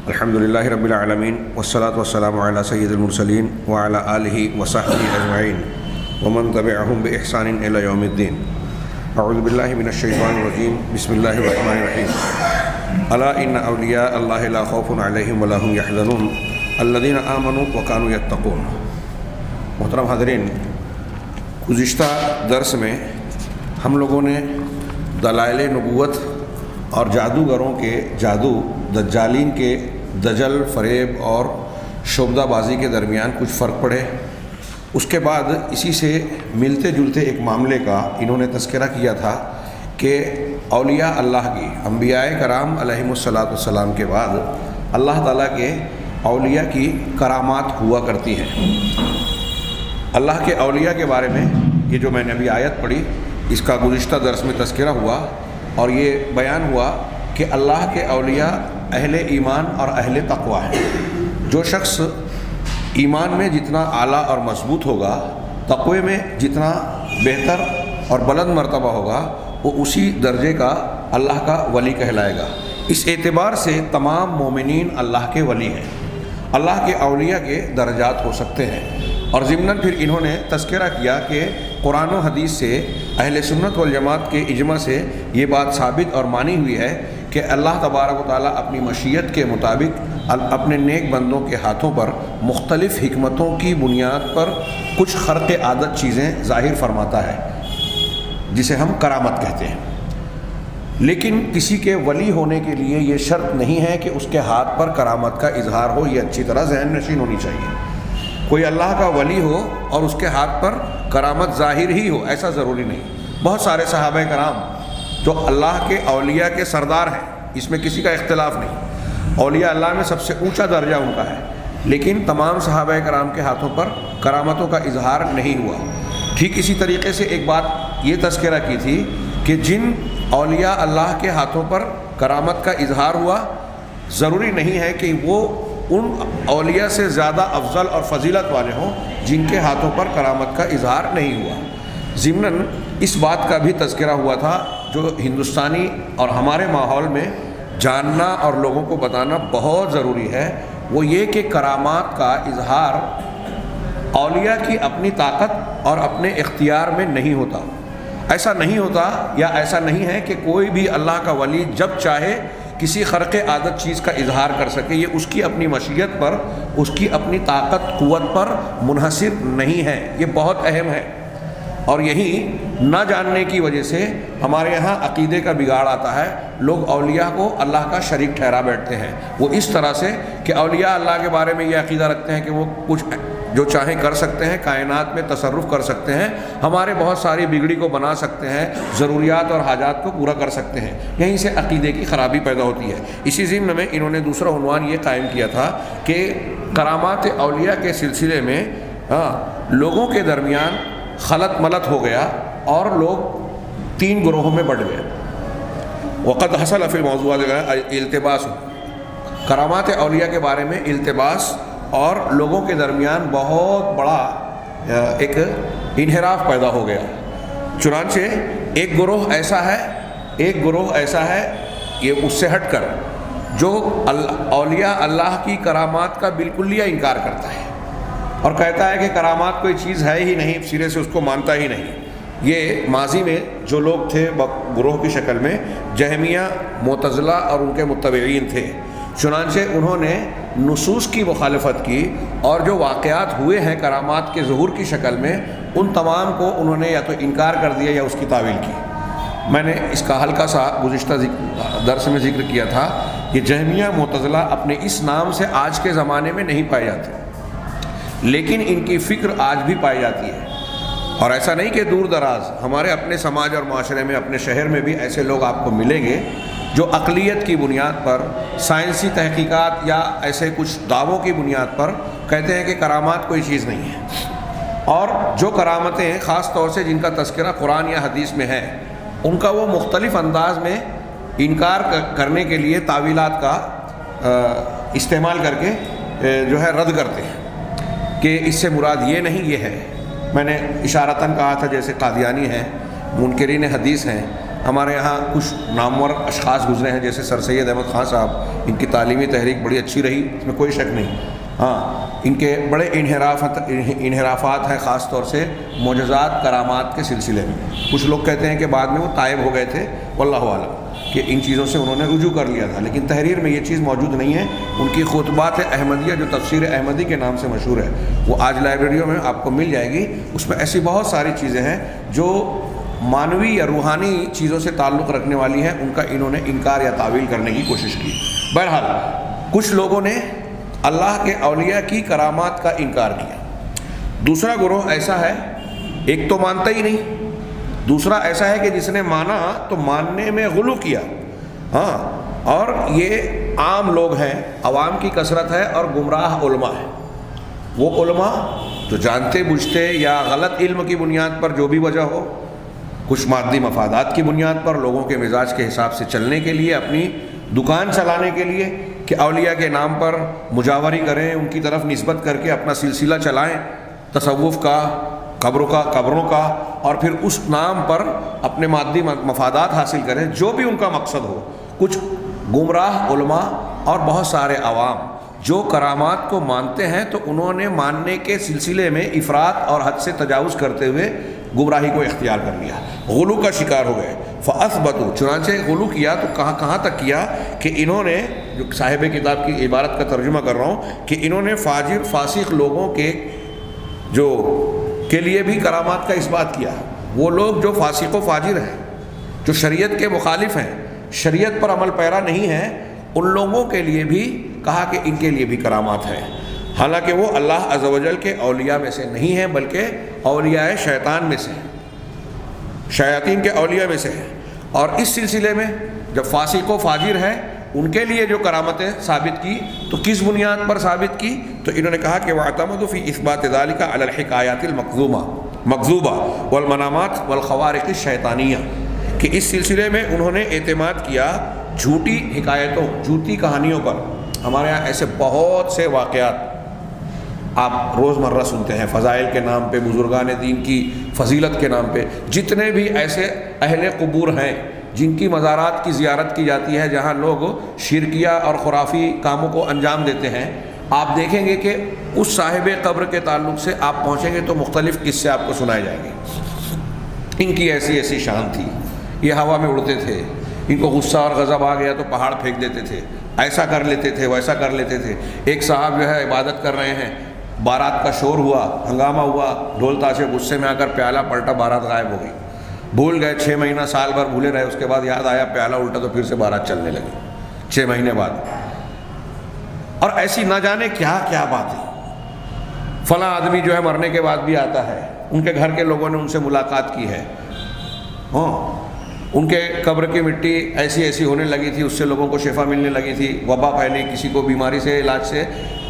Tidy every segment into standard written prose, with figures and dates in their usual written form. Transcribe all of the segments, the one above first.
الحمدللہ رب العالمین والصلاة والسلام علی سید المرسلین وعلی آلہ وصحبہ اجمعین ومن تبعہم بإحسان الی یوم الدین۔ اعوذ باللہ من الشیطان الرجیم، بسم اللہ الرحمن الرحیم۔ الا ان اولیاء اللہ لا خوف علیہم ولا هم یحزنون الذین آمنوا وکانوا یتقون۔ محترم حاضرین، گزشتہ درس میں ہم لوگوں نے دلائل نبوت اور جادوگروں کے جادو، دجالین کے دجل، فریب اور شعبدہ بازی کے درمیان کچھ فرق پڑے۔ اس کے بعد اسی سے ملتے جلتے ایک معاملے کا انہوں نے تذکرہ کیا تھا کہ اولیاء اللہ کی، انبیاء کرام علیہم الصلاۃ کے بعد اللہ تعالیٰ کے اولیاء کی کرامات ہوا کرتی ہیں۔ اللہ کے اولیاء کے بارے میں یہ جو میں نے ابھی آیت پڑھی، اس کا گزشتہ درس میں تذکرہ ہوا اور یہ بیان ہوا کہ اللہ کے اولیاء اہل ایمان اور اہل تقوی ہیں۔ جو شخص ایمان میں جتنا اعلیٰ اور مضبوط ہوگا، تقوی میں جتنا بہتر اور بلند مرتبہ ہوگا، وہ اسی درجے کا اللہ کا ولی کہلائے گا۔ اس اعتبار سے تمام مومنین اللہ کے ولی ہیں، اللہ کے اولیاء کے درجات ہو سکتے ہیں۔ اور ضمناً پھر انہوں نے تذکرہ کیا کہ قرآن و حدیث سے، اہل سنت والجماعت کے اجماع سے یہ بات ثابت اور مانی ہوئی ہے کہ اللہ تبارک و تعالیٰ اپنی مشیت کے مطابق اپنے نیک بندوں کے ہاتھوں پر مختلف حکمتوں کی بنیاد پر کچھ خرق عادت چیزیں ظاہر فرماتا ہے، جسے ہم کرامت کہتے ہیں۔ لیکن کسی کے ولی ہونے کے لیے یہ شرط نہیں ہے کہ اس کے ہاتھ پر کرامت کا اظہار ہو، یہ اچھی طرح ذہن نشین ہونی چاہیے۔ کوئی اللہ کا ولی ہو اور اس کے ہاتھ پر کرامت ظاہر ہی ہو، ایسا ضروری نہیں۔ بہت سارے صحابہ کرام جو اللہ کے اولیاء کے سردار ہیں، اس میں کسی کا اختلاف نہیں، اولیاء اللہ میں سب سے اونچا درجہ ان کا ہے، لیکن تمام صحابہ کرام کے ہاتھوں پر کرامتوں کا اظہار نہیں ہوا۔ ٹھیک اسی طریقے سے ایک بات یہ تذکرہ کی تھی کہ جن اولیاء اللہ کے ہاتھوں پر کرامت کا اظہار ہوا، ضروری نہیں ہے کہ وہ ان اولیاء سے زیادہ افضل اور فضیلت والے ہوں جن کے ہاتھوں پر کرامت کا اظہار نہیں ہوا۔ ضمناً اس بات کا بھی تذکرہ ہوا تھا جو ہندوستانی اور ہمارے ماحول میں جاننا اور لوگوں کو بتانا بہت ضروری ہے، وہ یہ کہ کرامات کا اظہار اولیاء کی اپنی طاقت اور اپنے اختیار میں نہیں ہوتا۔ ایسا نہیں ہوتا، یا ایسا نہیں ہے کہ کوئی بھی اللہ کا ولی جب چاہے کسی خرق عادت چیز کا اظہار کر سکے۔ یہ اس کی اپنی مشیت پر، اس کی اپنی طاقت قوت پر منحصر نہیں ہے۔ یہ بہت اہم ہے، اور یہی نہ جاننے کی وجہ سے ہمارے یہاں عقیدے کا بگاڑ آتا ہے۔ لوگ اولیاء کو اللہ کا شریک ٹھہرا بیٹھتے ہیں، وہ اس طرح سے کہ اولیاء اللہ کے بارے میں یہ عقیدہ رکھتے ہیں کہ وہ کچھ جو چاہیں کر سکتے ہیں، کائنات میں تصرف کر سکتے ہیں، ہمارے بہت ساری بگڑی کو بنا سکتے ہیں، ضروریات اور حاجات کو پورا کر سکتے ہیں۔ یہیں سے عقیدے کی خرابی پیدا ہوتی ہے۔ اسی ضمن میں انہوں نے دوسرا عنوان یہ قائم کیا تھا کہ کرامات اولیاء کے سلسلے میں لوگوں کے درمیان خلط ملط ہو گیا اور لوگ تین گروہوں میں بٹ گئے۔ وقد حصل فی الموضوع التباس، کرامات اولیاء کے بارے میں التباس اور لوگوں کے درمیان بہت بڑا ایک انحراف پیدا ہو گیا۔ چنانچہ ایک گروہ ایسا ہے یہ اس سے ہٹ کر جو اولیاء اللہ کی کرامات کا بالکلیہ انکار کرتا ہے اور کہتا ہے کہ کرامات کوئی چیز ہے ہی نہیں، سرے سے اس کو مانتا ہی نہیں۔ یہ ماضی میں جو لوگ تھے گروہ کی شکل میں جہمیہ، معتزلہ اور ان کے متبعین تھے۔ چنانچہ انہوں نے نصوص کی مخالفت کی اور جو واقعات ہوئے ہیں کرامات کے ظہور کی شکل میں، ان تمام کو انہوں نے یا تو انکار کر دیا یا اس کی تعویل کی۔ میں نے اس کا ہلکا سا گزشتہ درس میں ذکر کیا تھا کہ جہمیہ، معتزلہ اپنے اس نام سے آج کے زمانے میں نہیں پائے جاتے، لیکن ان کی فکر آج بھی پائی جاتی ہے۔ اور ایسا نہیں کہ دور دراز، ہمارے اپنے سماج اور معاشرے میں، اپنے شہر میں بھی ایسے لوگ آپ کو ملیں گے جو عقلیت کی بنیاد پر، سائنسی تحقیقات یا ایسے کچھ دعووں کی بنیاد پر کہتے ہیں کہ کرامات کوئی چیز نہیں ہے، اور جو کرامتیں خاص طور سے جن کا تذکرہ قرآن یا حدیث میں ہے، ان کا وہ مختلف انداز میں انکار کرنے کے لیے تعویلات کا استعمال کر کے جو ہے رد کرتے ہیں کہ اس سے مراد یہ نہیں، یہ ہے۔ میں نے اشارتاً کہا تھا جیسے قادیانی ہیں، منکرین حدیث ہیں، ہمارے یہاں کچھ نامور اشخاص گزرے ہیں جیسے سر سید احمد خان صاحب، ان کی تعلیمی تحریک بڑی اچھی رہی، اس میں کوئی شک نہیں، ہاں ان کے بڑے انحرافات ہیں خاص طور سے معجزات کرامات کے سلسلے میں۔ کچھ لوگ کہتے ہیں کہ بعد میں وہ تائب ہو گئے تھے، واللہ اعلم کہ ان چیزوں سے انہوں نے رجوع کر لیا تھا، لیکن تحریر میں یہ چیز موجود نہیں ہے۔ ان کی خطبات احمدیہ جو تفسیر احمدی کے نام سے مشہور ہے، وہ آج لائبریریوں میں آپ کو مل جائے گی، اس میں ایسی بہت ساری چیزیں ہیں جو معنوی یا روحانی چیزوں سے تعلق رکھنے والی ہیں، ان کا انہوں نے انکار یا تعویل کرنے کی کوشش کی۔ بہرحال کچھ لوگوں نے اللہ کے اولیاء کی کرامات کا انکار کیا۔ دوسرا گروہ ایسا ہے، ایک تو مانتا ہی نہیں، دوسرا ایسا ہے کہ جس نے مانا تو ماننے میں غلو کیا، ہاں، اور یہ عام لوگ ہیں، عوام کی کثرت ہے اور گمراہ علماء ہیں۔ وہ علماء جو جانتے بوجھتے یا غلط علم کی بنیاد پر جو بھی وجہ ہو، کچھ مادی مفادات کی بنیاد پر، لوگوں کے مزاج کے حساب سے چلنے کے لیے، اپنی دکان چلانے کے لیے، کہ اولیاء کے نام پر مجاوری کریں، ان کی طرف نسبت کر کے اپنا سلسلہ چلائیں تصوف کا، قبروں کا، اور پھر اس نام پر اپنے مادی مفادات حاصل کریں، جو بھی ان کا مقصد ہو۔ کچھ گمراہ علماء اور بہت سارے عوام جو کرامات کو مانتے ہیں تو انہوں نے ماننے کے سلسلے میں افراط اور حد سے تجاوز کرتے ہوئے گمراہی کو اختیار کر لیا، غلو کا شکار ہو گئے۔ فَأَثْبَتُوا، چنانچہ غلو کیا تو کہاں تک کیا کہ انہوں نے، جو صاحب کتاب کی عبارت کا ترجمہ کر رہا ہوں، کہ انہوں نے فاجر فاسق لوگوں کے لیے بھی کرامات کا اس بات کیا۔ وہ لوگ جو فاسق و فاجر ہیں، جو شریعت کے مخالف ہیں، شریعت پر عمل پیرا نہیں ہیں، ان لوگوں کے لیے بھی کہا کہ ان کے لیے بھی کرامات ہیں، حالانکہ وہ اللہ عز و جل کے اولیاء میں سے نہیں ہیں، بلکہ اولیاء شیطان میں سے، شیاطین کے اولیاء میں سے ہیں۔ اور اس سلسلے میں جب فاسق و فاجر ہیں، ان کے لیے جو کرامتیں ثابت کی تو کس بنیاد پر ثابت کی؟ تو انہوں نے کہا کہ وَاعْتَمَدُوا فِي إِثْبَاتِ ذَلِكَ عَلَى الْحِكَایَاتِ الْمَكْذُوبَةِ وَالْمَنَامَاتِ وَالْخَوَارِقِ الشَّیطَانِیَّةِ، کہ اس سلسلے میں انہوں نے اعتماد کیا جھوٹی حکایتوں، جھوٹی کہانیوں پر۔ ہمارے یہاں ایسے بہت سے واقعات آپ روزمرہ سنتے ہیں، فضائل کے نام پہ، بزرگان دین کی فضیلت کے نام پہ، جتنے بھی ایسے اہل قبور ہیں جن کی مزارات کی زیارت کی جاتی ہے، جہاں لوگ شرکیہ اور خرافی کاموں کو انجام دیتے ہیں، آپ دیکھیں گے کہ اس صاحب قبر کے تعلق سے آپ پہنچیں گے تو مختلف قصے آپ کو سنائے جائیں گے۔ ان کی ایسی شان تھی، یہ ہوا میں اڑتے تھے، ان کو غصہ اور غضب آ گیا تو پہاڑ پھینک دیتے تھے، ایسا کر لیتے تھے، ویسا کر لیتے تھے۔ ایک صاحب جو ہے عبادت کر رہے ہیں، بارات کا شور ہوا، ہنگامہ ہوا، ڈھول تاشے، غصے میں آ کر پیالہ پلٹا، بارات غائب ہو گئی۔ بھول گئے، 6 مہینہ سال بھر بھولے رہے، اس کے بعد یاد آیا پیالہ الٹا تو پھر سے بارات چلنے لگی 6 مہینے بعد۔ اور ایسی نہ جانے کیا کیا باتیں، فلاں آدمی جو ہے مرنے کے بعد بھی آتا ہے، ان کے گھر کے لوگوں نے ان سے ملاقات کی ہے، ہاں ان کے قبر کی مٹی ایسی ہونے لگی تھی، اس سے لوگوں کو شفا ملنے لگی تھی، وبا پھیلی، کسی کو بیماری سے علاج سے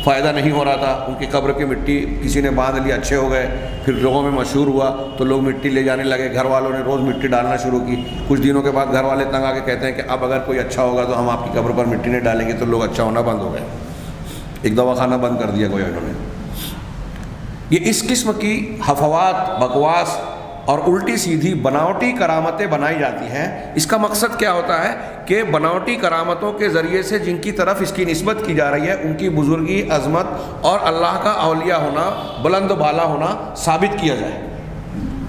فائدہ نہیں ہو رہا تھا، ان کی قبر کی مٹی کسی نے باندھ لی، اچھے ہو گئے، پھر لوگوں میں مشہور ہوا تو لوگ مٹی لے جانے لگے، گھر والوں نے روز مٹی ڈالنا شروع کی۔ کچھ دنوں کے بعد گھر والے تنگ آ کے کہتے ہیں کہ اب اگر کوئی اچھا ہوگا تو ہم آپ کی قبر پر مٹی نہیں ڈالیں گے، تو لوگ اچھا ہونا بند ہو گئے، ایک دواخانہ بند کر دیا گویا انہوں نے۔ یہ اس قسم کی حفوات، بکواس اور الٹی سیدھی بناوٹی کرامتیں بنائی جاتی ہیں۔ اس کا مقصد کیا ہوتا ہے کہ بناوٹی کرامتوں کے ذریعے سے جن کی طرف اس کی نسبت کی جا رہی ہے ان کی بزرگی، عظمت اور اللہ کا اولیاء ہونا، بلند بالا ہونا ثابت کیا جائے۔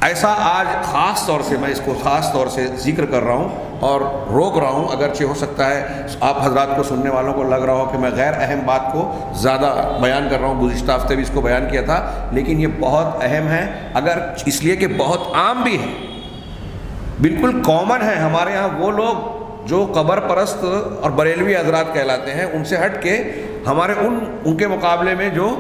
ایسا آج خاص طور سے، میں اس کو خاص طور سے ذکر کر رہا ہوں اور روک رہا ہوں، اگرچہ ہو سکتا ہے آپ حضرات کو، سننے والوں کو لگ رہا ہو کہ میں غیر اہم بات کو زیادہ بیان کر رہا ہوں، گزشتہ ہفتے بھی اس کو بیان کیا تھا، لیکن یہ بہت اہم ہے، اگر اس لیے کہ بہت عام بھی ہے، بالکل کامن ہے۔ ہمارے ہاں وہ لوگ جو قبر پرست اور بریلوی حضرات کہلاتے ہیں، ان سے ہٹ کے ہمارے ان کے مقابلے میں جو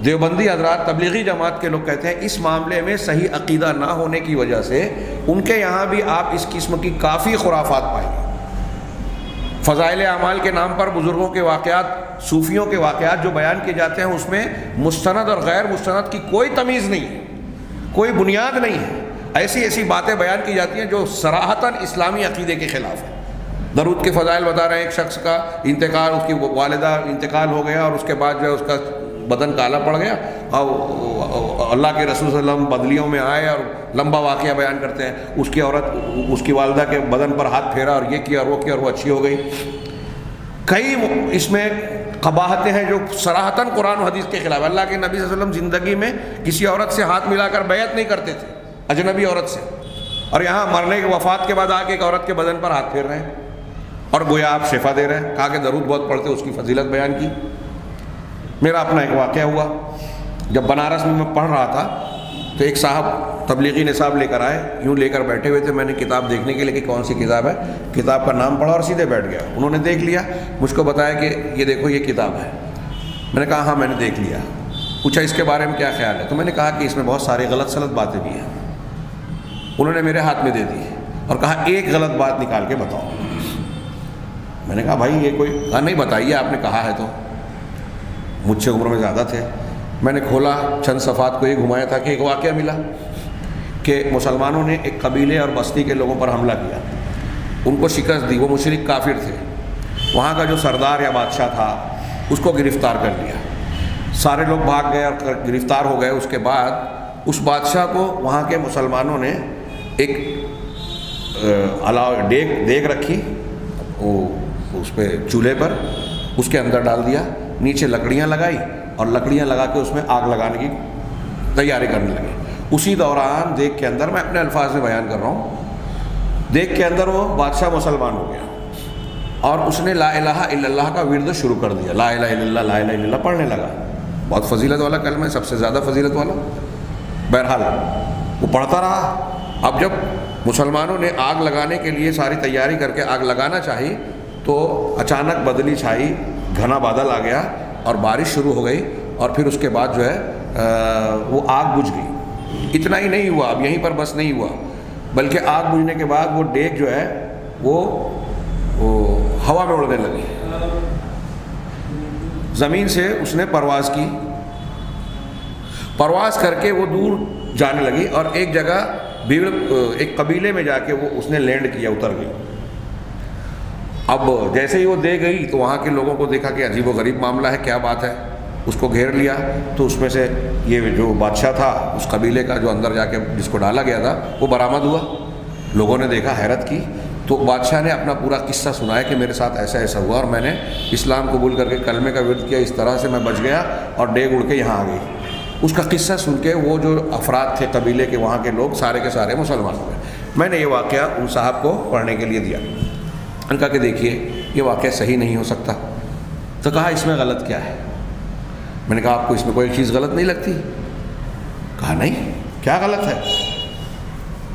دیوبندی حضرات، تبلیغی جماعت کے لوگ کہتے ہیں، اس معاملے میں صحیح عقیدہ نہ ہونے کی وجہ سے ان کے یہاں بھی آپ اس قسم کی کافی خرافات پائیں گے۔ فضائل اعمال کے نام پر بزرگوں کے واقعات، صوفیوں کے واقعات جو بیان کیے جاتے ہیں، اس میں مستند اور غیر مستند کی کوئی تمیز نہیں ہے، کوئی بنیاد نہیں ہے۔ ایسی باتیں بیان کی جاتی ہیں جو صراحتاً اسلامی عقیدے کے خلاف ہے۔ درود کے فضائل بتا رہے ہیں، ایک شخص کا انتقال، اس کی والدہ انتقال ہو گیا اور اس کے بعد جو ہے اس کا بدن کالا پڑ گیا اور اللہ کے رسول صلی اللہ علیہ وسلم بدلیوں میں آئے اور لمبا واقعہ بیان کرتے ہیں، اس کی عورت اس کی والدہ کے بدن پر ہاتھ پھیرا اور یہ کیا اور وہ کیا اور وہ اچھی ہو گئی۔ کئی اس میں قباحتیں ہیں جو صراحتاً قرآن و حدیث کے خلاف۔ اللہ کے نبی صلی اللہ علیہ وسلم زندگی میں کسی عورت سے ہاتھ ملا کر بیعت نہیں کرتے تھے، اجنبی عورت سے، اور یہاں مرنے کے وفات کے بعد آ کے ایک عورت کے بدن پر ہاتھ پھیر رہے ہیں اور گویا آپ شفا دے رہے ہیں۔ کہا کہ درود بہت پڑھتے، اس کی فضیلت بیان کی۔ میرا اپنا ایک واقعہ ہوا، جب بنارس میں پڑھ رہا تھا تو ایک صاحب تبلیغی نصاب لے کر آئے، یوں لے کر بیٹھے ہوئے تھے، میں نے کتاب دیکھنے کے لیے کہ کون سی کتاب ہے، کتاب کا نام پڑھا اور سیدھے بیٹھ گیا۔ انہوں نے دیکھ لیا، مجھ کو بتایا کہ یہ دیکھو یہ کتاب ہے۔ میں نے کہا ہاں میں نے دیکھ لیا۔ پوچھا اس کے بارے میں کیا خیال ہے؟ تو میں نے کہا کہ اس میں بہت ساری غلط سلط باتیں بھی ہیں۔ انہوں نے میرے ہاتھ میں دے دی اور کہا ایک غلط بات نکال کے بتاؤ۔ میں نے کہا بھائی یہ کوئی، کہا نہیں بتائیے، آپ نے کہا ہے تو۔ مجھ سے عمر میں زیادہ تھے، میں نے کھولا، چند صفحات کو یہ گھمایا تھا کہ ایک واقعہ ملا کہ مسلمانوں نے ایک قبیلے اور بستی کے لوگوں پر حملہ کیا، ان کو شکست دی، وہ مشرک کافر تھے۔ وہاں کا جو سردار یا بادشاہ تھا اس کو گرفتار کر لیا، سارے لوگ بھاگ گئے اور گرفتار ہو گئے۔ اس کے بعد اس بادشاہ کو وہاں کے مسلمانوں نے ایک دیگ رکھی، وہ اس پہ چولہے پر، اس کے اندر ڈال دیا، نیچے لکڑیاں لگائی اور لکڑیاں لگا کے اس میں آگ لگانے کی تیاری کرنے لگے۔ اسی دوران دیگ کے اندر، میں اپنے الفاظ میں بیان کر رہا ہوں، دیگ کے اندر وہ بادشاہ مسلمان ہو گیا اور اس نے لا الہ الا اللہ کا ورد شروع کر دیا، لا الہ الا اللہ لا الہ الا اللہ پڑھنے لگا۔ بہت فضیلت والا کلمہ ہے، سب سے زیادہ فضیلت والا۔ بہرحال وہ پڑھتا رہا۔ اب جب مسلمانوں نے آگ لگانے کے لیے ساری تیاری کر کے آگ لگانا چاہی تو اچانک بدلی چھائی، گھنا بادل آ گیا اور بارش شروع ہو گئی، اور پھر اس کے بعد جو ہے وہ آگ بجھ گئی۔ اتنا ہی نہیں ہوا، اب یہیں پر بس نہیں ہوا، بلکہ آگ بجھنے کے بعد وہ دیگ جو ہے وہ ہوا میں اڑنے لگی۔ زمین سے اس نے پرواز کی، پرواز کر کے وہ دور جانے لگی اور ایک جگہ ایک قبیلے میں جا کے وہ اس نے لینڈ کیا، اتر گئی۔ اب جیسے ہی وہ دے گئی تو وہاں کے لوگوں کو دیکھا کہ عجیب و غریب معاملہ ہے، کیا بات ہے، اس کو گھیر لیا۔ تو اس میں سے یہ جو بادشاہ تھا اس قبیلے کا، جو اندر جا کے جس کو ڈالا گیا تھا، وہ برآمد ہوا۔ لوگوں نے دیکھا، حیرت کی، تو بادشاہ نے اپنا پورا قصہ سنایا کہ میرے ساتھ ایسا ایسا ہوا اور میں نے اسلام قبول کر کے کلمے کا ورد کیا، اس طرح سے میں بچ گیا اور ڈیگ اڑ کے یہاں آ گئی۔ اس کا قصہ سن کے وہ جو افراد تھے قبیلے کے، وہاں کے لوگ سارے کے سارے مسلمان ہو گئے۔ میں نے یہ واقعہ ان صاحب کو پڑھنے کے لیے دیا، ان کا کہ دیکھیے یہ واقعہ صحیح نہیں ہو سکتا۔ تو کہا اس میں غلط کیا ہے؟ میں نے کہا آپ کو اس میں کوئی چیز غلط نہیں لگتی؟ کہا نہیں، کیا غلط ہے؟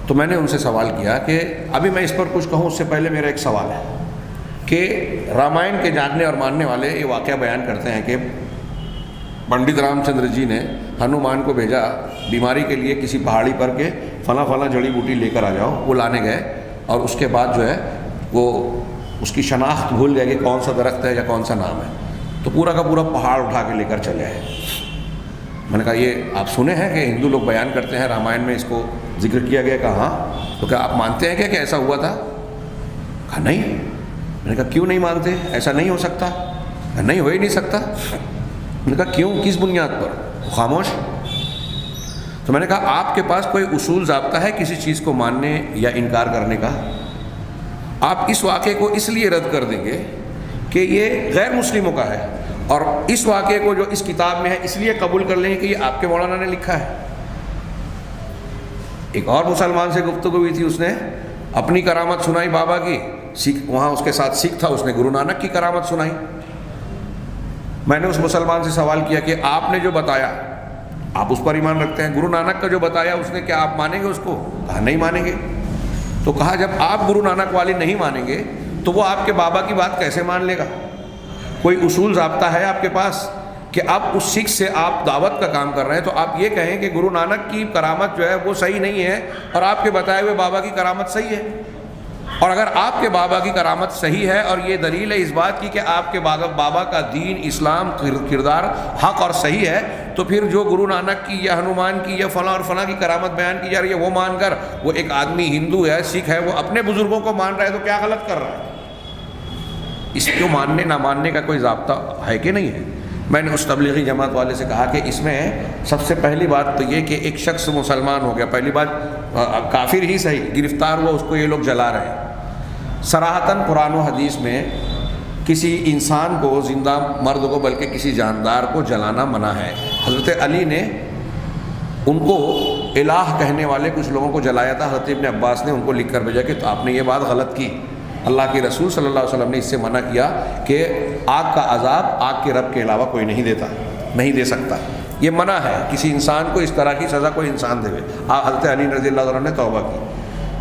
تو میں نے ان سے سوال کیا کہ ابھی میں اس پر کچھ کہوں اس سے پہلے میرا ایک سوال ہے کہ رامائن کے جاننے اور ماننے والے یہ واقعہ بیان کرتے ہیں کہ پنڈت رام چندر جی نے ہنومان کو بھیجا بیماری کے لیے کسی پہاڑی پر کے فلاں فلاں جڑی بوٹی لے کر آ جاؤ، وہ لانے گئے اور اس کے بعد جو ہے وہ اس کی شناخت بھول گئے کہ کون سا درخت ہے یا کون سا نام ہے، تو پورا کا پورا پہاڑ اٹھا کے لے کر چلے آئے۔ میں نے کہا یہ آپ سنے ہیں کہ ہندو لوگ بیان کرتے ہیں رامائن میں اس کو ذکر کیا گیا؟ کہا ہاں۔ تو کیا آپ مانتے ہیں کیا کہ ایسا ہوا تھا؟ کہا نہیں۔ میں نے کہا کیوں نہیں مانتے؟ ایسا نہیں ہو سکتا؟ کہا نہیں، ہو ہی نہیں سکتا۔ میں نے کہا کیوں، کس بنیاد پر؟ خاموش۔ تو میں نے کہا آپ کے پاس کوئی اصول ضابطہ ہے کسی چیز کو ماننے یا انکار کرنے کا؟ آپ اس واقعے کو اس لیے رد کر دیں گے کہ یہ غیر مسلموں کا ہے، اور اس واقعے کو جو اس کتاب میں ہے اس لیے قبول کر لیں گے کہ یہ آپ کے مولانا نے لکھا ہے۔ ایک اور مسلمان سے گفتگو ہوئی تھی، اس نے اپنی کرامت سنائی بابا کی، وہاں اس کے ساتھ سکھ تھا، اس نے گرو نانک کی کرامت سنائی۔ میں نے اس مسلمان سے سوال کیا کہ آپ نے جو بتایا آپ اس پر ایمان رکھتے ہیں، گرو نانک کا جو بتایا اس نے، کیا آپ مانیں گے اس کو؟ کہا نہیں مانیں گے۔ تو کہا جب آپ گرو نانک والی نہیں مانیں گے تو وہ آپ کے بابا کی بات کیسے مان لے گا؟ کوئی اصول ضابطہ ہے آپ کے پاس کہ اب اس سکھ سے آپ دعوت کا کام کر رہے ہیں تو آپ یہ کہیں کہ گرو نانک کی کرامت جو ہے وہ صحیح نہیں ہے اور آپ کے بتائے ہوئے بابا کی کرامت صحیح ہے؟ اور اگر آپ کے بابا کی کرامت صحیح ہے اور یہ دلیل ہے اس بات کی کہ آپ کے بابا کا دین، اسلام، کردار حق اور صحیح ہے، تو پھر جو گرو نانک کی یا ہنومان کی یا فلاں اور فلاں کی کرامت بیان کی جا رہی ہے وہ مان کر وہ ایک آدمی ہندو ہے، سکھ ہے، وہ اپنے بزرگوں کو مان رہا ہے تو کیا غلط کر رہا ہے؟ اس کو ماننے نہ ماننے کا کوئی ضابطہ ہے کہ نہیں ہے؟ میں نے اس تبلیغی جماعت والے سے کہا کہ اس میں سب سے پہلی بات تو یہ کہ ایک شخص مسلمان ہو گیا، پہلی بات کافر ہی صحیح، گرفتار ہوا، اس کو یہ لوگ جلا رہے ہیں۔ صراحتاً قرآن و حدیث میں کسی انسان کو، زندہ مرد کو بلکہ کسی جاندار کو جلانا منع ہے۔ حضرت علی نے ان کو الہ کہنے والے کچھ لوگوں کو جلایا تھا، حضرت ابن عباس نے ان کو لکھ کر بھیجا کہ آپ نے یہ بات غلط کی۔ اللہ کے رسول صلی اللہ علیہ وسلم نے اس سے منع کیا کہ آگ کا عذاب آگ کے رب کے علاوہ کوئی نہیں دیتا، نہیں دے سکتا، یہ منع ہے کسی انسان کو اس طرح کی سزا کوئی انسان دے۔ حضرت علی رضی اللہ عنہ نے توبہ کی،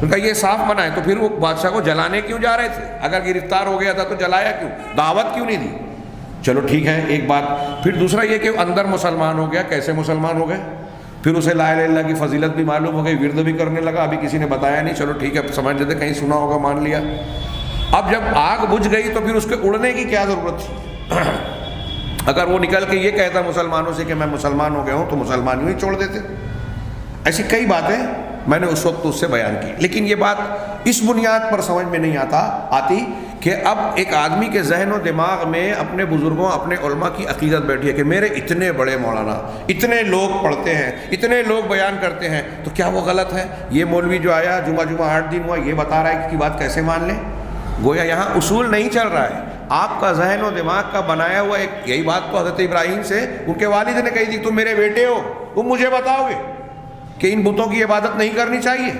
ان کا یہ صاف منع ہے۔ تو پھر وہ بادشاہ کو جلانے کیوں جا رہے تھے؟ اگر گرفتار ہو گیا تھا تو جلایا کیوں، دعوت کیوں نہیں دی؟ چلو ٹھیک ہے ایک بات۔ پھر دوسرا یہ کہ اندر مسلمان ہو گیا، کیسے مسلمان ہو گئے؟ پھر اسے لا الہ الا اللہ کی فضیلت بھی معلوم ہو گئی، ورد بھی کرنے لگا، ابھی کسی نے بتایا نہیں، چلو ٹھیک ہے سمجھ لیتے، کہیں سنا ہوگا مان لیا۔ اب جب آگ بجھ گئی تو پھر اس کے اڑنے کی کیا ضرورت تھی؟ اگر وہ نکل کے یہ کہتا مسلمانوں سے کہ میں مسلمان ہو گیا ہوں تو مسلمان ہی چھوڑ دیتے۔ ایسی کئی باتیں میں نے اس وقت اس سے بیان کی، لیکن یہ بات اس بنیاد پر سمجھ میں نہیں آتی کہ اب ایک آدمی کے ذہن و دماغ میں اپنے بزرگوں، اپنے علماء کی عقیدت بیٹھی ہے کہ میرے اتنے بڑے مولانا، اتنے لوگ پڑھتے ہیں، اتنے لوگ بیان کرتے ہیں، تو کیا وہ غلط ہے؟ یہ مولوی جو آیا جمعہ 8 دن ہوا یہ بتا رہا ہے کہ کی بات کیسے مان لیں؟ گویا یہاں اصول نہیں چل رہا ہے، آپ کا ذہن و دماغ کا بنایا ہوا ایک یہی بات تو حضرت ابراہیم سے ان کے والد نے کہی تھی، تم میرے بیٹے ہو، تم مجھے بتاؤ گے کہ ان بتوں کی عبادت نہیں کرنی چاہیے؟